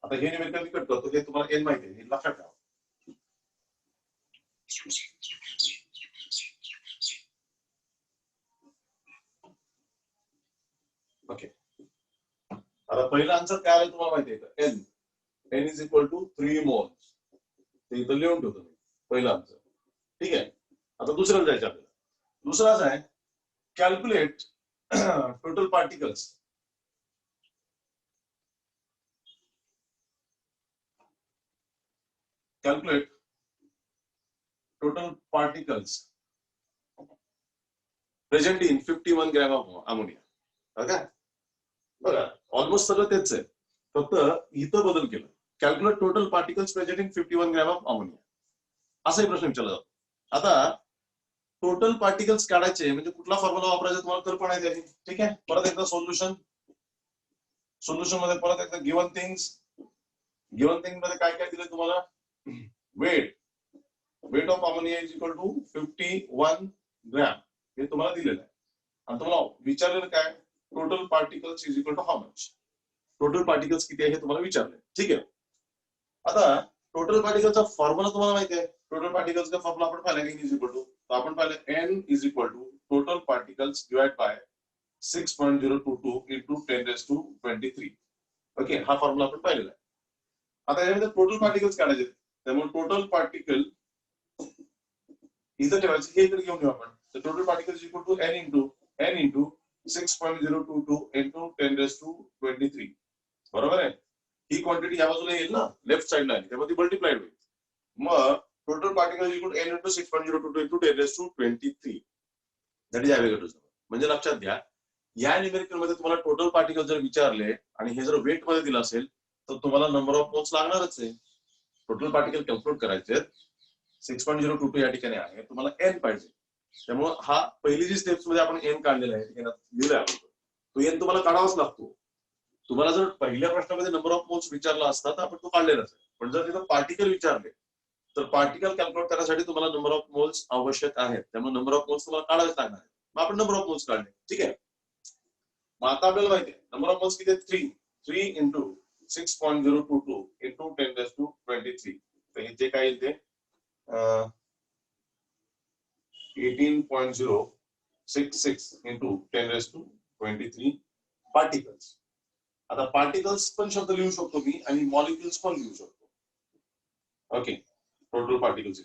आता हे न्यूमेरिकल कट करतो. हे तुम्हाला एन माहिती आहे, हे लक्षात ठेवा. ओके, आता पहिला आन्सर काय आला तुम्हाला माहिती आहे का? N is equal to 3 moles. ते इथं लिहून ठेवतो मी, पहिला आन्सर. ठीक आहे, आता दुसऱ्याला जायचं आपल्याला. दुसरा आहे calculate total particles. Calculate total particles present in 51 gram of ammonia. Okay, बघा ऑलमोस्ट सगळं तेच आहे, फक्त इथं बदल केला. Calculate total particles present in 51 gram of ammonia असाही प्रश्न विचारला जातो. आता टोटल पार्टिकल्स काढायचे म्हणजे कुठला फॉर्म्युला वापरायचा तुम्हाला कल्पना आहे त्याची. ठीक आहे, परत एकदा सोल्युशन मध्ये परत एकदा गिव्हन थिंग्स मध्ये काय काय दिलं तुम्हाला? Weight of ammonia is equal to 51 gram हे तुम्हाला दिलेलं आहे. आणि तुम्हाला विचारलेलं काय? Total particles is equal to how much. Total particles किती आहे हे तुम्हाला विचारले. ठीक आहे, आता टोटल पार्टिकलचा फॉर्म्युला तुम्हाला माहिती आहे. टोटल पार्टिकल्सचा फॉर्म्युला आपण पाहिला की इज इक्वल टू, तो आपण पाहिलं N is equal to total particles divide by 6.022 into 10⁻23. Okay, हा फॉर्म्युला आपण पाहिलेला आहे. आता यामध्ये टोटल पार्टिकल्स काढायचे, त्यामुळे टोटल पार्टिकल इथं ठेवायचं, हे इकडे घेऊन येऊ आपण. तर total particles equal to N into 6.022 into 10⁻23. बरोबर आहे. ही क्वांटिटी या बाजूला येईल ना, लेफ्ट साइडला आहे, त्यामध्ये मल्टिप्लाइड होईल. मग total particle equal N into 6.022 into 10⁻23 that is average. म्हणजे लक्षात घ्या, या न्यूमेरिकल मध्ये तुम्हाला टोटल पार्टिकल जर विचारले आणि हे जर वेट मध्ये दिलं असेल तर तुम्हाला नंबर ऑफ मोल्स लागणारच आहे. टोटल पार्टिकल कॅल्क्युलेट करायचे 6.022 या ठिकाणी आहे, तुम्हाला एन पाहिजे. त्यामुळे हा पहिली जी स्टेप्स मध्ये आपण एन काढलेला आहे, लिहिलंय आपण, तो एन तुम्हाला काढावाच लागतो. तुम्हाला जर पहिल्या प्रश्नामध्ये नंबर ऑफ मोल्स विचारला असता तर आपण तो काढलेलाच आहे, पण जर तिथं पार्टिकल विचारले तर पार्टिकल कॅल्क्युलेट करण्यासाठी तुम्हाला नंबर ऑफ मोल्स आवश्यक आहेत. त्यामुळे नंबर ऑफ मोल्स तुम्हाला काढावेच लागणार आहे. मग आपण नंबर ऑफ मोल्स काढले. ठीक आहे, मग आता आपल्याला माहिती आहे नंबर ऑफ मोल्स किती आहेत? 3 इंटू 6.022 इंटू 10⁻23. तर हे जे काय येईल ते 18.066 इंटू 10⁻23 पार्टिकल्स. आता पार्टिकल्स पण शब्द लिहू शकतो मी आणि मॉलिक्युल्स पण लिहू शकतो. ओके, टोटल पार्टिकल्स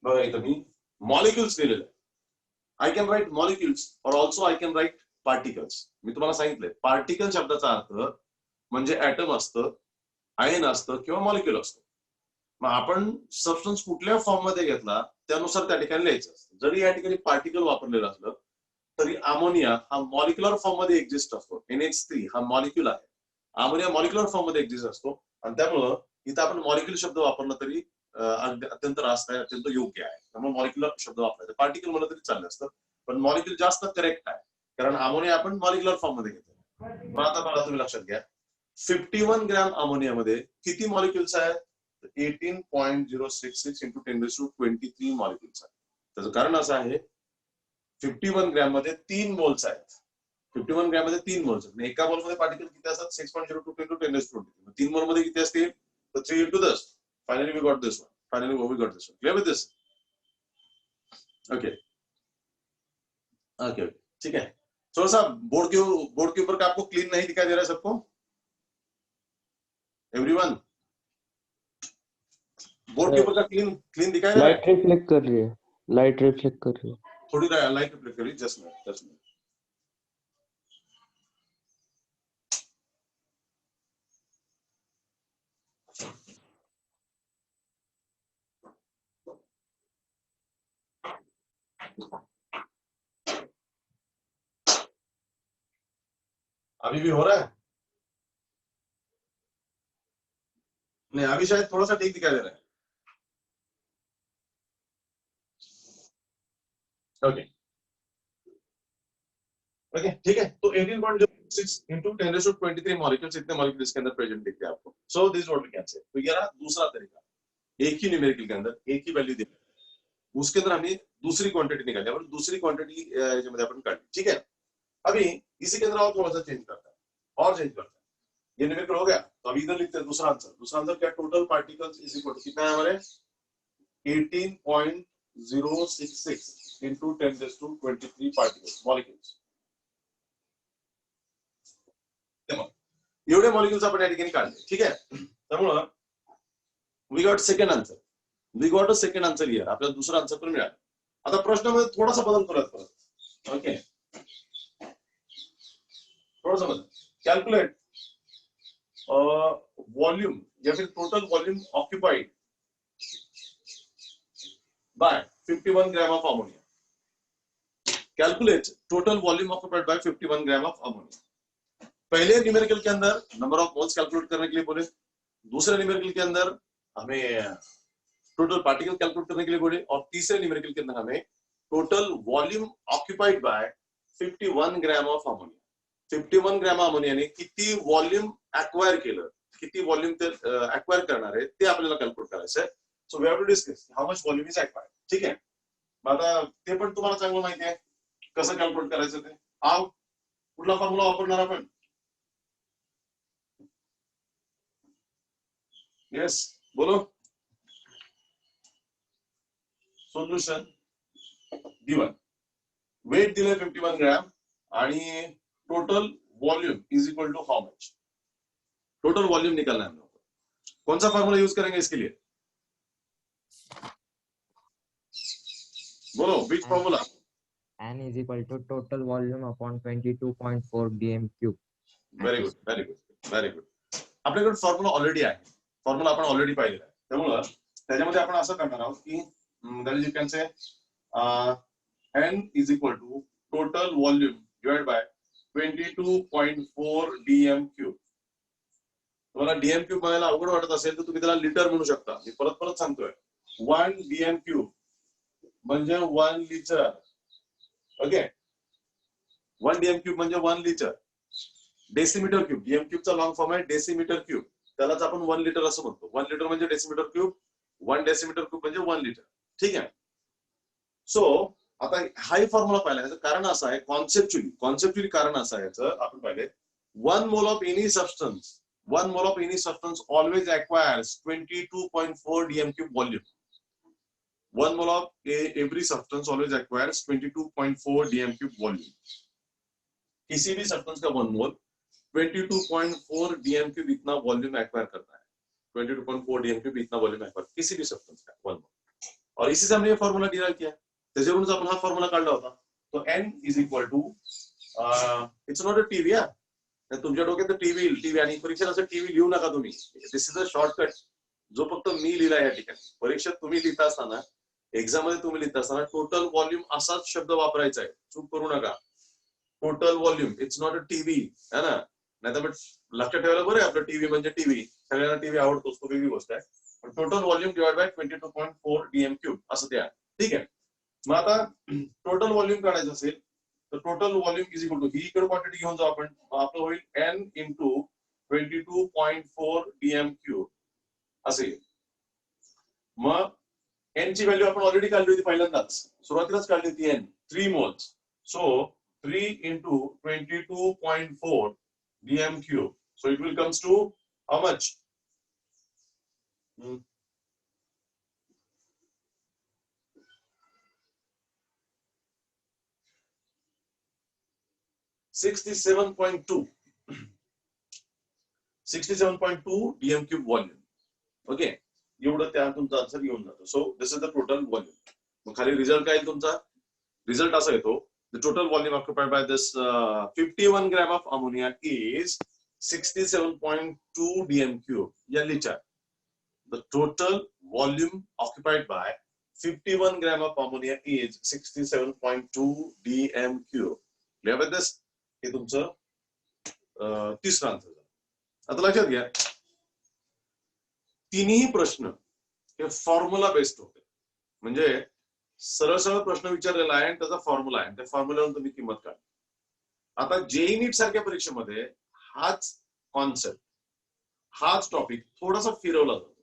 बघा इथं मी मॉलिक्युल्स लिहिलेलं आहे. आय कॅन राईट मॉलिक्युल्स और also I can write particles. मी तुम्हाला सांगितलंय पार्टिकल शब्दाचा अर्थ म्हणजे ऍटम असतं, आयन असतं किंवा मॉलिक्युल असतं. मग आपण सबस्टन्स कुठल्या फॉर्म मध्ये घेतला त्यानुसार त्या ठिकाणी लिहायचं असतं. जरी या ठिकाणी पार्टिकल वापरलेलं असलं तरी अमोनिया हा मॉलिक्युलर फॉर्म मध्ये एक्झिस्ट असतो. NH3 हा मॉलिक्युल आहे, अमोनिया मॉलिक्युलर फॉर्म मध्ये एक्झिस्ट असतो. आणि त्यामुळं इथं आपण मॉलिक्युल शब्द वापरला तरी अत्यंत रास्त आहे, अत्यंत योग्य आहे. त्यामुळे मॉलिक्युलर शब्द वापरायचा. पार्टिकल म्हणलं तरी चाललं असतं, पण मॉलिक्युल जास्त करेक्ट आहे, कारण अमोनिया आपण मॉलिक्युलर फॉर्म मध्ये घेतो. मग आता मला तुम्ही लक्षात घ्या, 51 ग्रॅम अमोनियामध्ये किती मॉलिक्युल्स आहेत? 18.066 इंटू 10⁻23 मॉलिक्युल्स आहेत. त्याचं कारण असं आहे 51 ग्रॅम मध्ये 3 मोल्स आहेत. 51 ग्रॅम मध्ये 3 मोल्स आहेत. एका मोल मध्ये पार्टिकल किती असतात? 6.02 into 10⁻²⁰. 3 मोल मध्ये किती असतील? तर 3 into 10. Finally we got this one. Finally we got this one. Clear with this? Okay okay ठीक है. थोड़ा सा बोर्ड के ऊपर का आपको क्लीन नहीं दिखाई दे रहा है सबको? एवरीवन बोर्ड के ऊपर का क्लीन दिखाई दे रहा है? लाइट रिफ्लेक्ट कर रही है, लाइट रिफ्लेक्ट कर रही है. थोड़ी लाइट रिफ्लेक्ट करिए. Just minute. अभी भी हो रहा है? नहीं, अभी शायद थोड़ा सा ठीक दिखाई दे रहा है. ओके ओके ठीक है. तो 18.06 into 10⁻23 मॉलिक्यूल्स, इतने मॉलिक्यूल इसके अंदर प्रेजेंट दिखते हैं आपको. So this what we can say. तो ये रहा दूसरा तरीका. एक ही न्यूमेरिकल के अंदर एक ही वैल्यू देना, उसके अंदर हमने दूसरी क्वांटिटी निकाली और दूसरी क्वांटिटी याच्यामध्ये आपण काढली. ठीक है. अभी इसी के अंदर और थोड़ा सा चेंज करता है और चेंज करता है. ये न्यूमेरिकल हो गया. तो अभी इधर लिखते हैं दूसरा आंसर क्या? Total particles is equal to कितना है हमारे? 18.066 into 10⁻23 पार्टिकल्स मॉलिक्यूल्स. एवढे मॉलिक्यूल्स आपण या ठिकाणी काढले. ठीक आहे. त्यामुळे we got second answer. We got a second answer here. आपल्याला दुसरा आन्सर पण मिळाला. आता प्रश्नामध्ये थोडासा बदल करूयात परत. ओके थोडासा बदल. कैलकुलेट वॉल्यूम या फिर total volume occupied by 51 gram of ammonia. Calculate total volume occupied by 51 gram of ammonia. पहले न्यूमेरिकल के अंदर नंबर ऑफ मोल्स कैलकुलेट करने के लिए बोले. दूसरे न्यूमेरिकल के अंदर हमें टोटल पार्टिकल कैलकुलेट करने के लिए बोले. और तीसरे न्यूमेरिकल के अंदर हमें total volume occupied by 51 gram of ammonia. 51 ग्राम अमोनियाने किती वॉल्यूम अक्वायर केलं, किती वॉल्यूम ते अक्वायर करणार आहे ते आपल्याला कॅल्क्युलेट करायचं आहे. So we have to discuss how much volume is acquired. ठीक आहे. आता ते पण तुम्हाला चांगलं माहिती आहे कसं कॅल्क्युलेट करायचं ते. हाऊ कुठला फॉर्म्युला वापरणार आपण? येस बोलो. Solution given. वेट दिले 51 ग्राम आणि total volume is equal to how much. Total volume निकालना है हम लोग को. कौन सा फॉर्मूला यूज करेंगे इसके लिए? बोलो which formula? N is equal to total volume upon 22.4 dm³. Very good very good very good. आपल्याकडे फॉर्म्युला ऑलरेडी आहे. फॉर्म्युला आपण ऑलरेडी पाहिलेला आहे. त्यामुळे त्याच्यामध्ये आपण असं करणार आहोत की that is you can say N is equal to total volume divided by 22.4 dm³. तुम्हाला dm³ बनायला अवघड वाटत असेल तर तुम्ही त्याला लिटर म्हणू शकता. मी परत परत सांगतोय 1 dm³ म्हणजे 1 लिटर. ओके 1 dm³ म्हणजे 1 लिटर. डेसिमीटर क्यूब, dm³ चा लॉंग फॉर्म आहे डेसिमीटर क्यूब. त्यालाच आपण 1 लिटर असं म्हणतो. 1 लिटर म्हणजे डेसिमीटर क्यूब, 1 डेसिमीटर क्यूब म्हणजे 1 लिटर. ठीक आहे. सो आता हाही फॉर्म्युला पाहिला. याचं कारण असं आहे कॉन्सेप्च्युअली कारण असं आहे याचं आपण पाहिले 1 mole of any substance always acquires 22.4 dm³ volume. 1 mole of every substance always acquires 22.4 dm³ volume. किसी भी सब्सटेंस का 1 मोल 22.4 dm³ इतना वॉल्यूम एक्वायर करता है. 22.4 dm³ इतना वॉल्यूम एक्वायर किसी भी सब्सटेंस का 1 मोल. और इसी से हमने ये फॉर्मूला डिराइव किया. त्याच्यावरूनच आपण हा फॉर्म्युला काढला होता. तो N is equal to it's not a TV. तुमच्या डोक्यात टीव्ही आणि परीक्षेत असं टीव्ही लिहू नका तुम्ही. दिस इज अ शॉर्टकट जो फक्त मी लिहिला या ठिकाणी. परीक्षेत तुम्ही लिहिता असताना एक्झाम मध्ये तुम्ही लिहिता असताना टोटल वॉल्यूम असाच शब्द वापरायचा आहे. चूक करू नका. Total volume it's not a TV है ना. नाही तर लक्षात ठेवायला बरं आपलं टीव्ही म्हणजे टीव्ही. सगळ्यांना टीव्ही आवडतोच तो वेगळी गोष्ट आहे. पण total volume divide by 22.4 dm³. असं ते आहे. ठीक आहे. मग आता टोटल वॉल्यूम काढायचं असेल तर total volume is equal to ही इकडे क्वांटिटी घेऊन जाऊ आपण. आपलं होईल N into 22.4 dm³ असे. मग एन ची व्हॅल्यू आपण ऑलरेडी काढली होती पहिल्यांदाच, सुरुवातीलाच काढली होती N 3 moles. So 3 into 22.4 dm cube. So it will comes to how much? 67.2 dm cube volume. Okay, एवढं त्या तुमचा आन्सर येऊन जातो. So this is the total volume. मग खाली रिझल्ट काय तुमचा? रिझल्ट असा येतो, the total volume occupied by this 51 gram of ammonia is 67.2 dm cube. या लिचा the total volume occupied by 51 gram of ammonia is 67.2 dm cube. Clear this? हे तुमचं तिसरं आन्सर. आता लक्षात घ्या, तिन्ही प्रश्न हे फॉर्म्युला बेस्ड होते. म्हणजे सरळ सरळ प्रश्न विचारलेला आहे आणि त्याचा फॉर्म्युला आहे, त्या फॉर्म्युल्यावरून तुम्ही किंमत काढा. आता जेई नीट सारख्या परीक्षेमध्ये हाच कॉन्सेप्ट, हाच टॉपिक थोडासा फिरवला जातो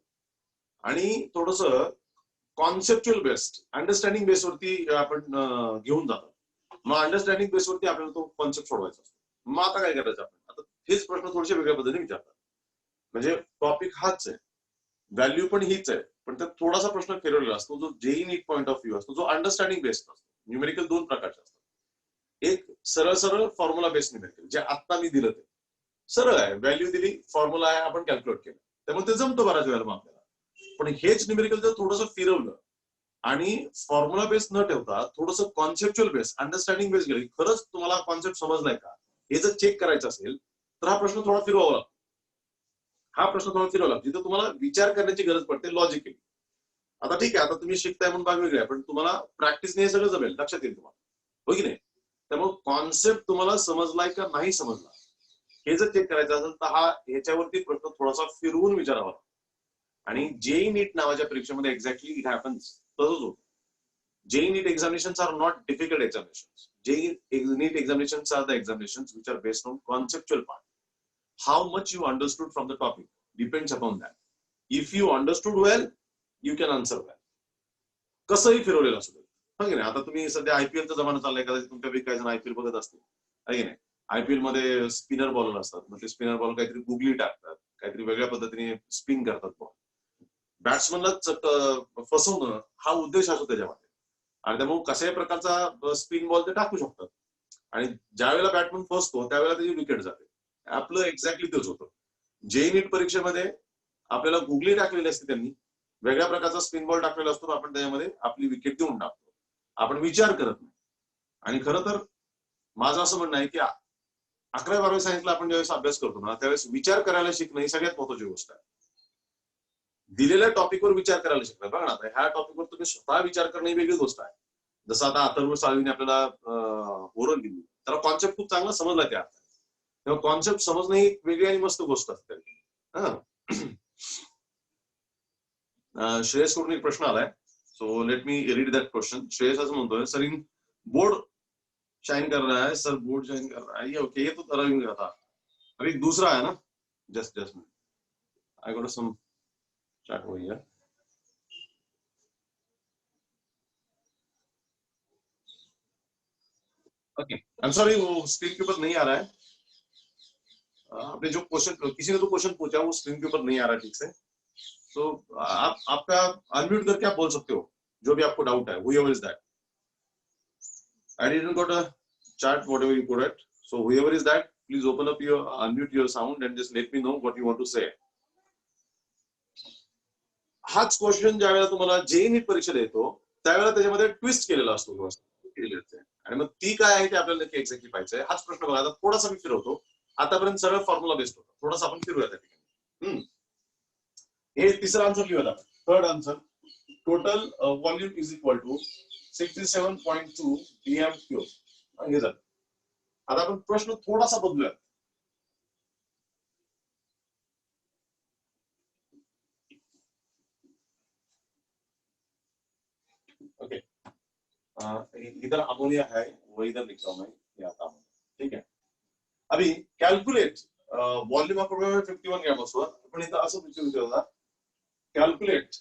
आणि थोडस कॉन्सेप्च्युअल बेस्ड, अंडरस्टँडिंग बेसवरती आपण घेऊन जातो. मग अंडरस्टँडिंग बेसवरती आपल्याला तो कॉन्सेप्ट सोडवायचा असतो. मग आता काय करायचं आपण? आता हेच प्रश्न थोडेसे वेगळ्या पद्धतीने विचारतात. म्हणजे टॉपिक हाच आहे, व्हॅल्यू पण हीच आहे, पण त्यात थोडासा प्रश्न फिरवलेला असतो जो JEE NEET point of view असतो, जो अंडरस्टँडिंग बेस्ड असतो. न्यूमेरिकल दोन प्रकारचे असतात. एक सरळ सरळ फॉर्म्युला बेस्ड न्यूमेरिकल, जे आता मी दिलं ते सरळ आहे, व्हॅल्यू दिली, फॉर्म्युला आहे, आपण कॅल्क्युलेट केलं, त्यामुळे ते जमतं बऱ्याच वेळेला आपल्याला. पण हेच न्यूमेरिकल जर थोडंसं फिरवलं आणि फॉर्म्युला बेस्ड न ठेवता थोडंसं कॉन्सेप्च्युअल बेस्ड, अंडरस्टँडिंग बेस्ड गेली, खरंच तुम्हाला कॉन्सेप्ट समजलाय का हे जर चेक करायचं असेल तर हा प्रश्न थोडा फिरवावा लागतो. हा प्रश्न थोडा फिरवला जिथं तुम्हाला विचार करण्याची गरज पडते लॉजिकली. आता ठीक आहे, आता तुम्ही शिकताय म्हणून भाग वेगळे आहे, पण तुम्हाला प्रॅक्टिसने हे सगळं जमेल, लक्षात येईल तुम्हाला, हो की नाही? त्यामुळे कॉन्सेप्ट तुम्हाला समजलाय का नाही समजला हे जर चेक करायचं असेल तर हा ह्याच्यावरती प्रश्न थोडासा फिरवून विचारावा. आणि जेई नीट नावाच्या परीक्षेमध्ये एक्झॅक्टली इट हॅपन्स तसंच होतं. JEE NEET examinations are not difficult examinations. JEE NEET examinations are the examinations which are based on conceptual part. How much you understood from the topic depends upon that. If you understood well, you can answer well. कसंही फिरवलेलं असू दे, हो की नाही? आता तुम्ही सध्या आयपीएलचा जमाना चाललाय, कदाचित तुमच्या काही जण आयपीएल बघत असतील, आहे की नाही? आयपीएल मध्ये स्पिनर बॉलर असतात, मग ते स्पिनर बॉल काहीतरी गुगली टाकतात, काहीतरी वेगळ्या पद्धतीने स्पिन करतात बॉल. बॅट्समनला फसवणं हा उद्देश असतो त्याच्यामध्ये, आणि त्यामुळे कशाही प्रकारचा स्पिन बॉल ते टाकू शकतात. आणि ज्या वेळेला बॅटमन फसतो त्यावेळेला त्याची विकेट जाते. आपलं एक्झॅक्टली तेच होतं. जेई नीट परीक्षेमध्ये आपल्याला गुगली टाकलेली असते, त्यांनी वेगळ्या प्रकारचा स्पिन बॉल टाकलेला असतो, आपण त्याच्यामध्ये आपली विकेट देऊन टाकतो. आपण विचार करत नाही. आणि खरं तर माझं असं म्हणणं आहे की 11वी-12वी सायन्सला आपण ज्यावेळेस अभ्यास करतो ना, त्यावेळेस विचार करायला शिकणं ही सगळ्यात महत्त्वाची गोष्ट आहे. दिलेल्या टॉपिकवर विचार करायला शिकणं. बघा ना, आता ह्या टॉपिकवर तुम्ही स्वतः विचार करणं ही वेगळी गोष्ट आहे. जसं आता अथर्व साळवीने आपल्याला ओरल दिली, त्याला कॉन्सेप्ट खूप चांगला समजला त्या अर्थाने. तेव्हा कॉन्सेप्ट समजणं ही वेगळी आणि मस्त गोष्ट असते. श्रेयस कडून एक प्रश्न आलाय, so let me read that question. Shreyas असं म्हणतोय, सर इन बोर्ड शाइन कर रहा है, सर बोर्ड शाइन कर रहा है, ये ओके, ये तो रविंग का था. अभी दूसरा है ना, just I got some chat हो गया. ओके, आई एम सॉरी, वो स्क्रीन के ऊपर नहीं आ रहा है. आपने जो क्वेश्चन, किसी ने तो क्वेश्चन पूछा, वो स्क्रीन के ऊपर नहीं आ रहा ठीक से. तो आप आपका अनम्यूट करके आप बोल सकते हो जो भी आपको डाउट है. whoever is that, I didn't got a chat whatever you put it, so whoever is that, please open up your, unmute your sound and just let me know what you want to say. हाच question ज्या वेळेला तुम्हाला JEE नीट परीक्षेला येतो त्यावेळेला त्याच्यामध्ये twist केलेला असतो, आणि मग ती काय आहे ते आपल्याला नक्की एक्झॅक्टली पाहिजे. हाच प्रश्न बघा, आता थोडासा मी फिरवतो. आतापर्यंत सरळ फॉर्म्युला बेस्ड होता, थोडासा आपण फिरूया त्या ठिकाणी. हे तिसरा आन्सर लिहूया. Third answer, total volume is equal to 67.2 dm cube. हे झालं. आता आपण प्रश्न थोडासा बदलूया. ओके, इधर अमोनिया है, वो इधर लिख रहा हूं मैं, ये आता हूं. ठीक है, अभी कैलकुलेट वॉल्यूम ऑफ 51 ग्राम असतो, पण इथं असं विचारलं होता, कैलकुलेट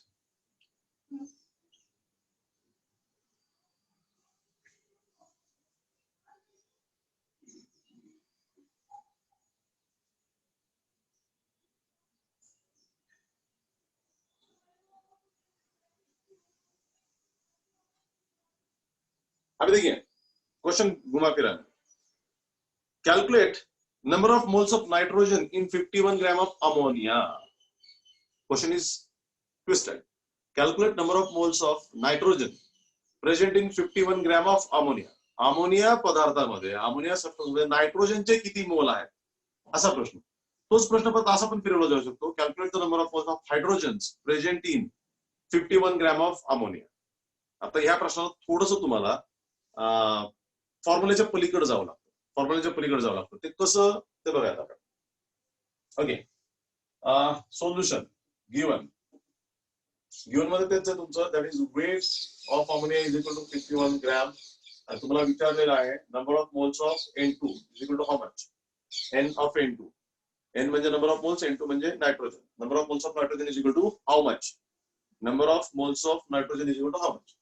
अभी देखिए क्वेश्चन घुमा फिरा, calculate number of moles of nitrogen in 51 gram of ammonia. Question is twisted. Calculate number of moles of nitrogen present in 51 gram of ammonia. Ammonia पदार्थामध्ये, अमोनिया सब्स्टन्समध्ये नायट्रोजनचे किती मोल आहेत असा प्रश्न. तोच प्रश्न परत असा पण फिरवला जाऊ शकतो, calculate the number of moles of hydrogens present in 51 gram of ammonia. आता ह्या प्रश्नात थोडस तुम्हाला फॉर्म्युलेच्या पलीकडे जावं लागतं. फॉर्म्युलेच्या पलीकडे जावं लागतं. ते कसं ते बघायला आपण. ओके, सोल्युशन गिवन मध्ये तेच आहे तुमचं, that is weight of ammonia is equal to 51 gram. आणि तुम्हाला विचारलेलं आहे number of moles of N2 is equal to how much. N of N2, N म्हणजे नंबर ऑफ मोल्स, N2 म्हणजे nitrogen. Number of moles of nitrogen is equal to how much. Number of moles of nitrogen is equal to how much.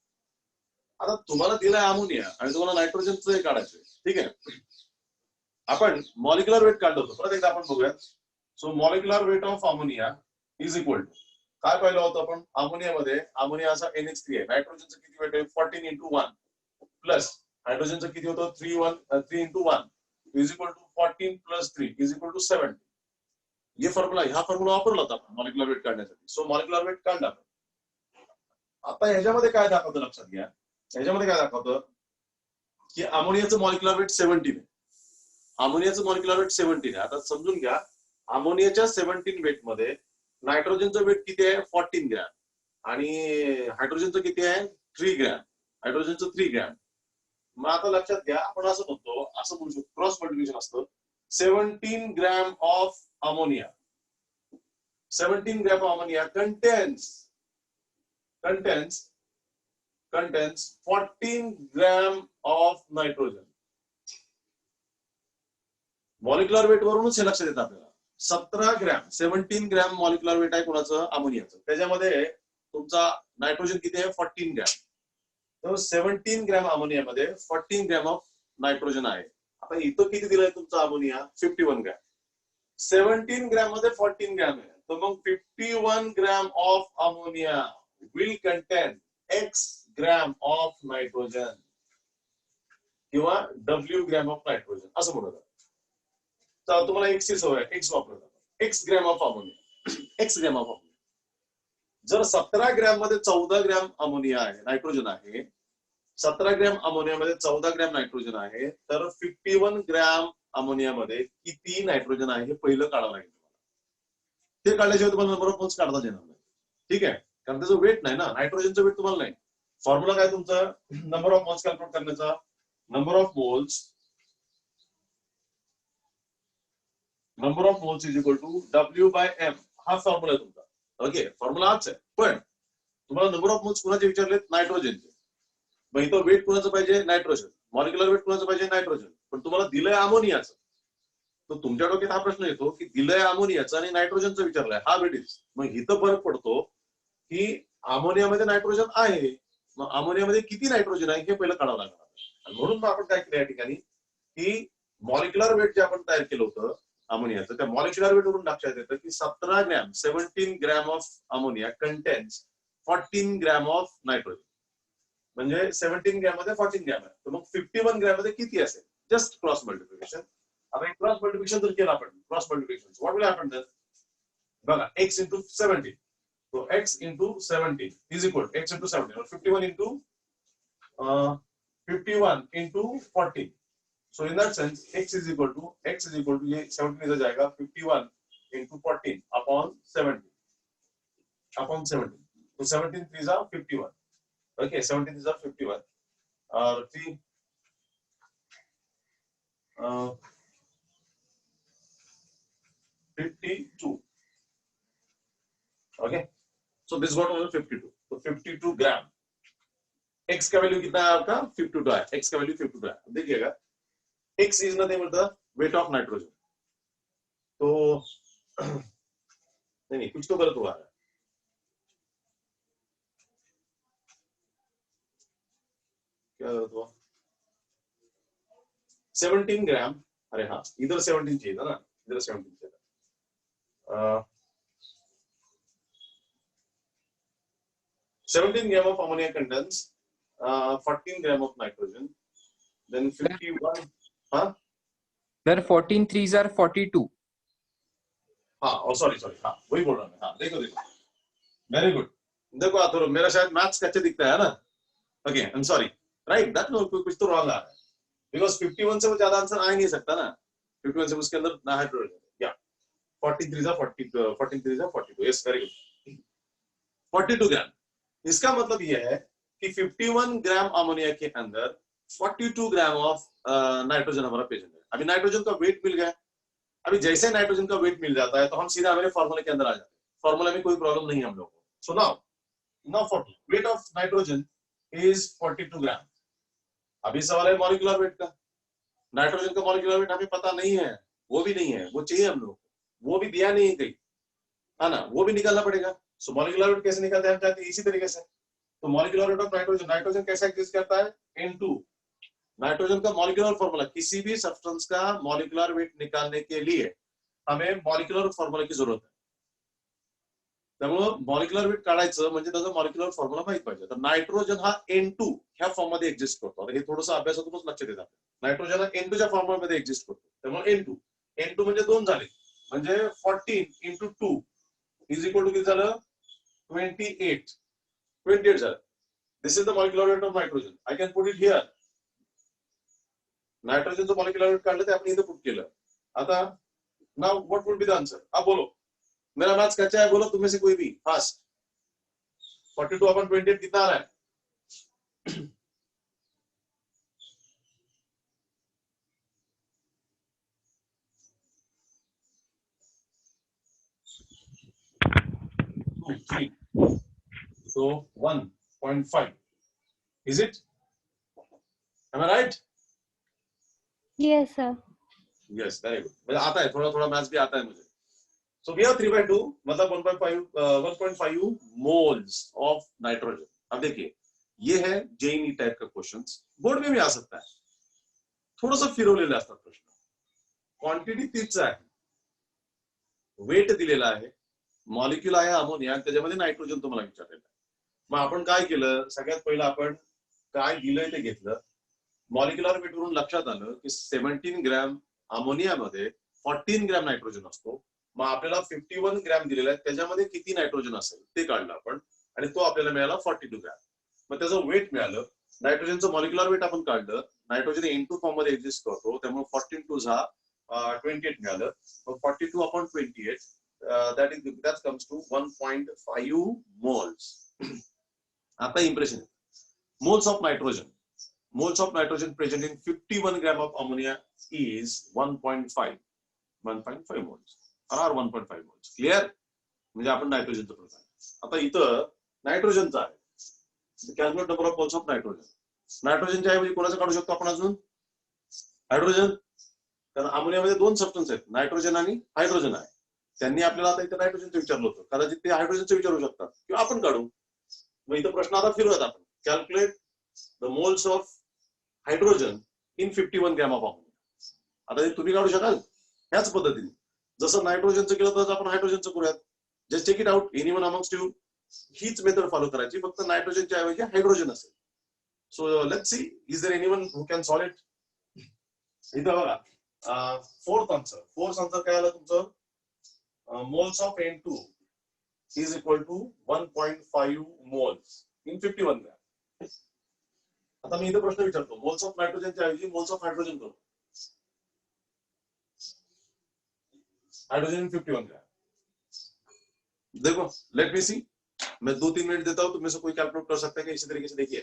आता तुम्हाला दिलाय ammonia आणि तुम्हाला नायट्रोजनचं काढायचंय. ठीक आहे, आपण मॉलिक्युलर वेट काढलं होतं, परत एकदा आपण बघूयात. So molecular weight of ammonia is equal to काय पाहिलं होतं आपण अमोनियामध्ये. अमोनिया असा NH3 आहे. नायट्रोजनचं किती वेट आहे 14 into 1 प्लस हायड्रोजनचं किती होतं 3 into 1 is equal to 14 plus 3 is equal to 70. ह्या फॉर्म्युला वापरला होता आपण मॉलिक्युलर वेट काढण्यासाठी. सो मॉलिक्युलर वेट काढला. आता ह्याच्यामध्ये काय दाखवतं लक्षात घ्या. ह्याच्यामध्ये काय दाखवतं की अमोनियाचं मॉलिक्युलर वेट 17 आहे. अमोनियाचं मॉलिक्युलर वेट 17 आहे. आता समजून घ्या, अमोनियाच्या 17 वेट मध्ये नायट्रोजनचं वेट किती आहे 14 ग्रॅम आणि हायड्रोजनचं किती आहे 3 ग्रॅम. हायड्रोजनचं 3 ग्रॅम. मग आता लक्षात घ्या, आपण असं म्हणतो, असं म्हणू शकतो, क्रॉस मल्टिप्लिकेशन असतं. 17 gram of ammonia, 17 gram of ammonia contains 14 gram of nitrogen. Molecular weight वरूनच हे लक्षात येतं आपल्याला. 17 ग्रॅम 17 ग्रॅम मॉलिक्युलर वेट आहे कोणाचं अमोनियाचं. त्याच्यामध्ये तुमचा नायट्रोजन किती आहे 14 ग्रॅम. तर 17 ग्रॅम अमोनियामध्ये 14 ग्रॅम ऑफ नायट्रोजन आहे. आता इथं किती दिलंय तुमचा अमोनिया 51 ग्रॅम. 17 ग्रॅम मध्ये 14 ग्रॅम आहे, तर मग 51 gram of ammonia will content X gram of nitrogen किंवा W ग्रॅम ऑफ नायट्रोजन असं म्हणतात. तर तुम्हाला X ची सवय आहे, X वापरतात. X gram of ammonia, X gram of ammonia. जर 17 ग्रॅम मध्ये 14 ग्रॅम अमोनिया आहे, नायट्रोजन आहे, 17 ग्रॅम अमोनियामध्ये 14 ग्रॅम नायट्रोजन आहे, तर 51 ग्रॅम अमोनियामध्ये किती नायट्रोजन आहे हे पहिलं काढावं लागेल तुम्हाला. ते काढल्याशिवाय तुम्हाला नंबर ऑफ मोल्स काढता येणार नाही. ठीक आहे, कारण त्याचं वेट नाही ना, नायट्रोजनचं वेट तुम्हाला नाही. फॉर्म्युला काय तुमचा नंबर ऑफ मोल्स कॅल्क्युलेट करण्याचा, number of moles is equal to W/M. हा फॉर्म्युला आहे तुमचा. ओके, फॉर्म्युला हाच आहे. पण तुम्हाला नंबर ऑफ मोल्स कुणाचे विचारलेत नायट्रोजनचे. मग इथं वेट कुणाचं पाहिजे नायट्रोजन, मॉलिक्युलर वेट कुणाचं पाहिजे नायट्रोजन. पण तुम्हाला दिलंय अमोनियाचं, तर तुमच्या डोक्यात हा प्रश्न येतो की दिलंय अमोनियाचं आणि नायट्रोजनचं विचारलंय, हा वेट इज. मग इथं फरक पडतो की अमोनियामध्ये नायट्रोजन आहे, मग अमोनियामध्ये किती नायट्रोजन आहे हे पहिलं काढावं लागणार. आणि म्हणून मग आपण काय केलं या ठिकाणी की मॉलिक्युलर वेट जे आपण तयार केलं होतं अमोनियाचं, त्या मॉलिक्युलर वेट वरून लक्षात येतं की 17 gram of ammonia contains 14 gram of nitrogen. म्हणजे 17 ग्रॅम मध्ये 14 ग्रॅम आहे, तर मग 51 ग्रॅम मध्ये किती असेल. Just cross multiplication. आता क्रॉस मल्टिप्लिकेशन जर केलं आपण, cross multiplication what will happen तर बघा x into 17. So x into 17 is equal to x into 17 or 51 into 14. So in that sense x is equal to ये 17 इधर जाएगा 51 into 14 upon 17. So 17 3s are 51. Okay, 17 is 51. 3 52. Okay, so this got over 52. So 52 gram. x का value कितना है आपका 52 है. x का value 52 है. देखिएगा x is nothing but the weight of nitrogen. तो नहीं कुछ तो गलत हुआ है. क्या गलत हुआ 17 ग्राम. अरे हाँ, इधर 17 चाहिए था ना, इधर 17 चाहिए था. 17 ग्राम of ammonia contains 14 gram of nitrogen, then 51. हाँ Then 14 threes are 42. हाँ, और सॉरी हाँ वही बोल रहा मैं. हाँ देखो वेरी गुड. देखो आतुर, मेरा शायद मैथ्स कच्चे दिखता है ना. Okay I am sorry. Right, that no कुछ तो रॉन्ग आ रहा है, बिकॉज 51 से वो ज्यादा आंसर आ ही नहीं सकता ना. 51 से उसके अंदर ना हाइड्रोजन. या 43 are 42. Yes very good. 42 ग्राम. इसका मतलब यह है कि 51 ग्राम अमोनिया के अंदर 42 ग्राम ऑफ नाइट्रोजन हमारा प्रेजेंट है. अभी नाइट्रोजन का वेट मिल गया. अभी जैसे नाइट्रोजन का वेट मिल जाता है तो हम सीधा हमारे फॉर्मूले के अंदर आ जाते हैं. फॉर्मूला में कोई प्रॉब्लम नहीं है हम लोगों को. So now for weight of nitrogen is 42 gram. अभी सवाल है मॉलिक्यूलर वेट का. नाइट्रोजन का मॉलिक्यूलर वेट हमें पता नहीं है, वो भी नहीं है, वो चाहिए हम लोग. वो भी दिया नहीं कहीं, है ना, वो भी निकालना पड़ेगा. सो मॉलिक्यूलर वेट कैसे निकालते हैं हम जानते हैं इसी तरीके से. तो molecular weight of nitrogen, nitrogen कैसे एग्जिस्ट करता है? N2. नाइट्रोजन का मॉलिक्यूलर फॉर्मूला, किसी भी सब्सटेंस का मॉलिक्यूलर वेट निकालने के लिए हमें मॉलिक्यूलर फॉर्म्युला की जरूरत आहे. त्यामुळे मॉलिक्युलर वेट काढायचं म्हणजे त्याचा मॉलिक्युलर फॉर्म्युला माहित पाहिजे. तर नायट्रोजन हा N2 ह्या फॉर्म मध्ये एक्झिस्ट करतो. आता हे थोडंसं अभ्यासातूनच लक्षात येतं. नायट्रोजन हा N2 च्या फॉर्म मध्ये एक्झिस्ट करतो. त्यामुळे N2 म्हणजे 2 झाले, म्हणजे 14 into 2 इज इक्वल टू किती झालं? 28 झालं. This is the molecular weight of nitrogen. I can put it here. नायट्रोजनचं मॉलिक्युलर वेट काढलं ते आपण इथं पुट केलं. आता now what would be the answer? आप बोलो. मेरा मैथ्स कच्चा है, बोलो तुम में से कोई भी फास्ट. 42 अपन 28 कितना आ रहा है? So 1.5. Is it? Am I right? Yes, sir. Yes, very good. मुझे आता है, थोड़ा थोड़ा मैथ्स भी आता है मुझे. So we have 3/2 मतलब 1.5 moles of nitrogen. अब देखिए ये है जेईई टाइप का क्वेश्चंस, बोर्ड में भी आ सकता है. थोडंसं फिरवलेलं असतात प्रश्न. क्वांटिटी तीच आहे, वेट दिलेला आहे, मॉलिक्यूल आहे अमोनिया, त्याच्यामध्ये नायट्रोजन तुम्हाला विचारलेलं आहे. मग आपण काय केलं? सगळ्यात पहिलं आपण काय दिलंय ते घेतलं. मॉलिक्युलर वेट वरून लक्षात आलं की 17 ग्रॅम अमोनियामध्ये 14 ग्रॅम नायट्रोजन असतो. मग आपल्याला 51 ग्रॅम दिलेला आहे, त्याच्यामध्ये किती नायट्रोजन असेल ते काढलं आपण आणि तो आपल्याला मिळाला 42 ग्रॅम. मग त्याचं वेट मिळालं. नायट्रोजनचं मॉलिक्युलर वेट आपण काढलं. नायट्रोजन N2 फॉर्म मध्ये एक्झिस्ट करतो, त्यामुळे 14 2 28 मिळालं. मग 42 upon 28 that comes to 1.5 moles. आता impression. moles of nitrogen present in 51 gram of ammonia is 1.5 moles or 1.5 moles. Clear? म्हणजे आपण नायट्रोजनचं प्रकार. आता इथं नायट्रोजनचं आहे. Calculate number of moles of nitrogen. नायट्रोजनच्या ऐवजी कोणाचं काढू शकतो आपण अजून? हायड्रोजन. कारण अमोनियामध्ये 2 सबस्टन्स आहेत, नायट्रोजन आणि हायड्रोजन आहे. त्यांनी आपल्याला आता इथं नायट्रोजनचं विचारलं होतं, कदाचित ते हायड्रोजनचं विचारू शकतात किंवा आपण काढू. मग इथं प्रश्न आता फिरवत आपण. Calculate the moles of hydrogen in 51 gram of ammonia. आता ते तुम्ही काढू शकाल ह्याच पद्धतीने. जसं नायट्रोजनचं केलं तसं आपण हायड्रोजनचं करूयात. Just check it out. Anyone amongst you हीच मेथड फॉलो करायची, फक्त नायट्रोजनच्या ऐवजी हायड्रोजन असेल. So let's see, is there anyone who can solve it? इथं बघा, फोर्थ आन्सर काय आलं तुमचं? Moles of N2 is equal to 1.5 moles in 51 gram. आता मी इथं प्रश्न विचारतो, मोल्स ऑफ नायट्रोजनच्या ऐवजी मोल्स ऑफ हायड्रोजन करू. Hydrogen in 51 gram. देखो लेट मी सी. मैं 2-3 मिनट देता हूं, तुम में से कोई कैलकुलेट कर सकता है कि इसी तरीके से. देखिए,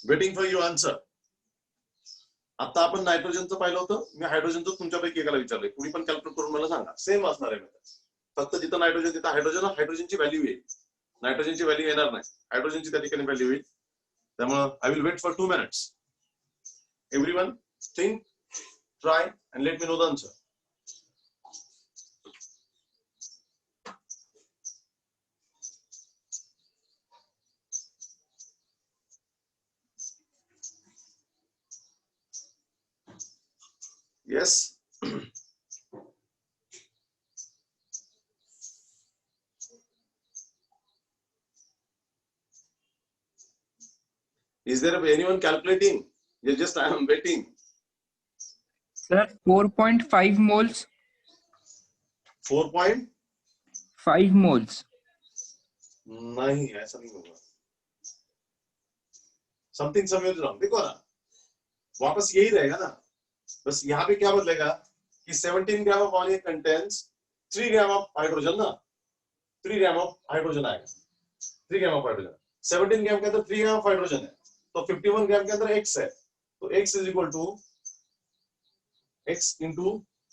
वेटिंग फॉर युअर आंसर. आता आपण नायट्रोजनचं पाहिलं होतं, मी हायड्रोजनचं तुमच्यापैकी एकाला विचारलंय. कुणी पण कॅल्क्युलेट करून मला सांगा. सेम असणार आहे मेथड, फक्त जिथं नायट्रोजन तिथं हायड्रोजनची व्हॅल्यू येईल. नायट्रोजनची व्हॅल्यू येणार नाही, हायड्रोजनची त्या ठिकाणी व्हॅल्यू येईल. त्यामुळे I will wait for 2 minutes. Everyone think, try and let me know the answer. Yes. Is there anyone calculating? Just I am waiting. Sir, 4.5 moles. 4.5 moles. नहीं, ऐसा नहीं होगा. Something somewhere wrong. देखो ना, वापस यही रहेगा ना. बस यहाँ पे क्या बदलेगा कि 17 gram of ammonia contains 3 gram of hydrogen ना. 3 ग्राम ऑफ हाइड्रोजन आएगा. 3 ग्राम ऑफ हाइड्रोजन. 17 ग्राम के अंदर 3 ग्राम ऑफ हाइड्रोजन है. तो 51 ग्राम के अंदर x है. तो x is equal to x into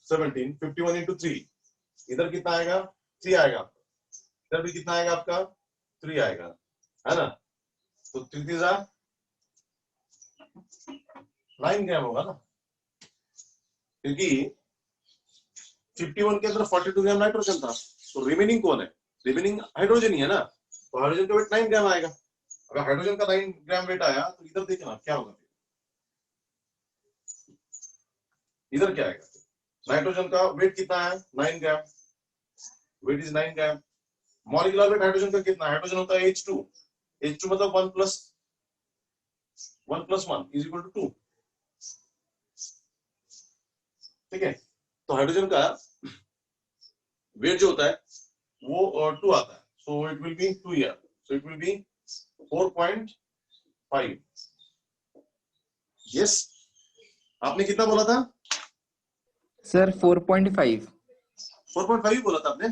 17. 51 into 3. इधर कितना आएगा? 3 आएगा. इधर भी कितना आएगा आपका? 3 आएगा, है ना? तो 3 3 9 ग्राम होगा ना, क्योंकि 51 के अंदर 42 ग्राम नाइट्रोजन था. तो रिमेनिंग कौन है? रिमेनिंग हाइड्रोजन ही है ना. तो हाइड्रोजन का वेट 9 ग्राम आएगा. अगर हाइड्रोजन का 9 ग्राम वेट आया तो इधर देखना क्या होगा. इधर क्या आएगा? नाइट्रोजन का वेट कितना है? 9 gram. Weight is 9 gram. Molecular weight hydrogen का कितना? हाइड्रोजन होता है H2. H2 मतलब 1 + 1 is equal to 2. ठीक है. तो हाइड्रोजन का वेट जो होता है वो 2 आता है. So it will be 2 here. So it will be 4.5. Yes. आपने कितना बोला था? Sir, 4.5. 4.5 ही बोला था आपने.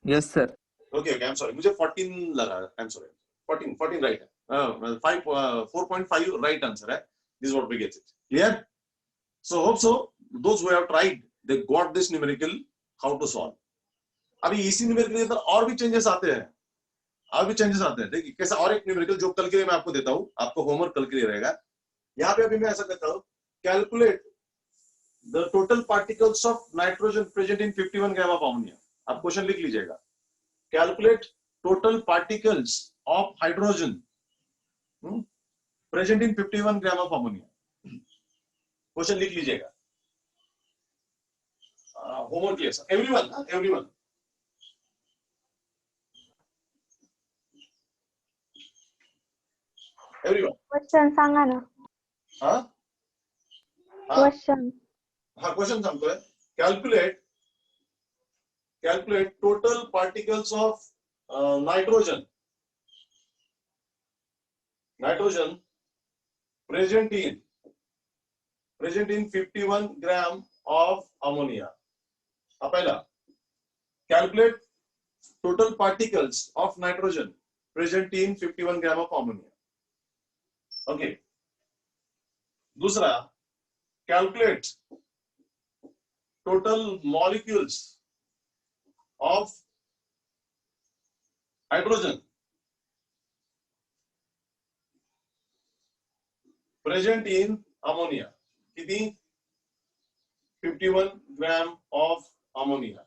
Yes, sir. Okay okay, I am sorry, मुझे 14 लगा. आई एम सॉरी. 14 राइट है. 4.5 राइट आंसर है. This what we get it. Clear? So hope so those who have tried they got this numerical how to solve. अभी इसी numerical के अंदर और भी changes आते हैं. देखिए कैसा. और एक न्यूमेरिकल जो कल के लिए मैं आपको देता हूं. आपको होमवर्क कल के लिए रहेगा. यहाँ पे अभी मैं ऐसा करता हूं. Calculate the total particles of nitrogen present in 51 gram of ammonia. आप क्वेश्चन लिख लीजिएगा. Calculate total particles of hydrogen present in 51 gram of ammonia. Question लिख लीजिएगा. होमवर्क के साथ. एवरीवन क्वेश्चन सांगा ना. हाँ क्वेश्चन. हाँ, क्वेश्चन सांगतोय. Calculate total particles of nitrogen present in 51 gram of ammonia. पहला, calculate total particles of nitrogen present in 51 gram of ammonia. Okay. दूसरा, calculate total molecules of hydrogen present in ammonia. कितनी? 51 gram of ammonia.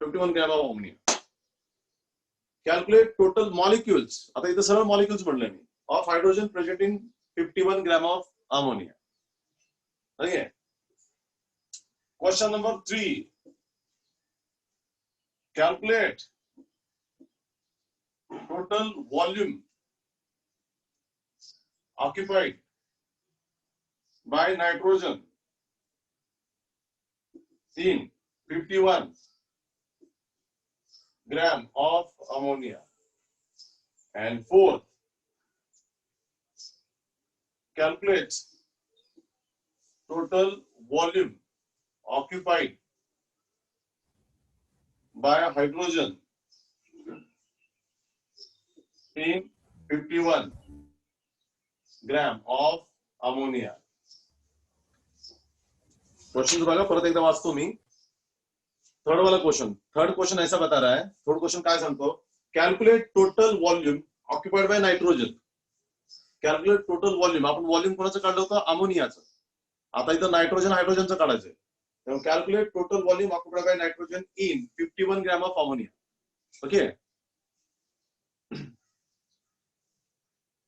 51 gram of ammonia. Calculate total molecules. आता इथं सर्व molecules म्हणले मी. Of hydrogen present in 51 gram of ammonia. Okay. Question number 3. Calculate total volume occupied by nitrogen in 51 gram of ammonia. And fourth, calculate total volume occupied by hydrogen in 51 gram of ammonia. Question बघा परत एकदा वाचतो मी. Third question ऐसा बता रहा है. Third question काय सांगतो? Calculate total volume occupied bye nitrogen. Calculate total volume. आपण व्हॉल्यूम कोणाचं काढलं होतं? अमोनियाचं. आता इथं नायट्रोजन हायड्रोजनचं काढायचंय. तेव्हा calculate total volume occupied bye nitrogen in 51 gram of ammonia. Okay.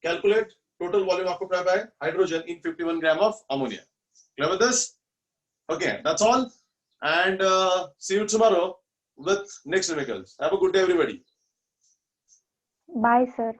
Calculate total volume occupied by hydrogen in 51 gram of ammonia. Clear with this? Okay, that's all. And see you tomorrow with next numericals. Have a good day, everybody. Bye, sir.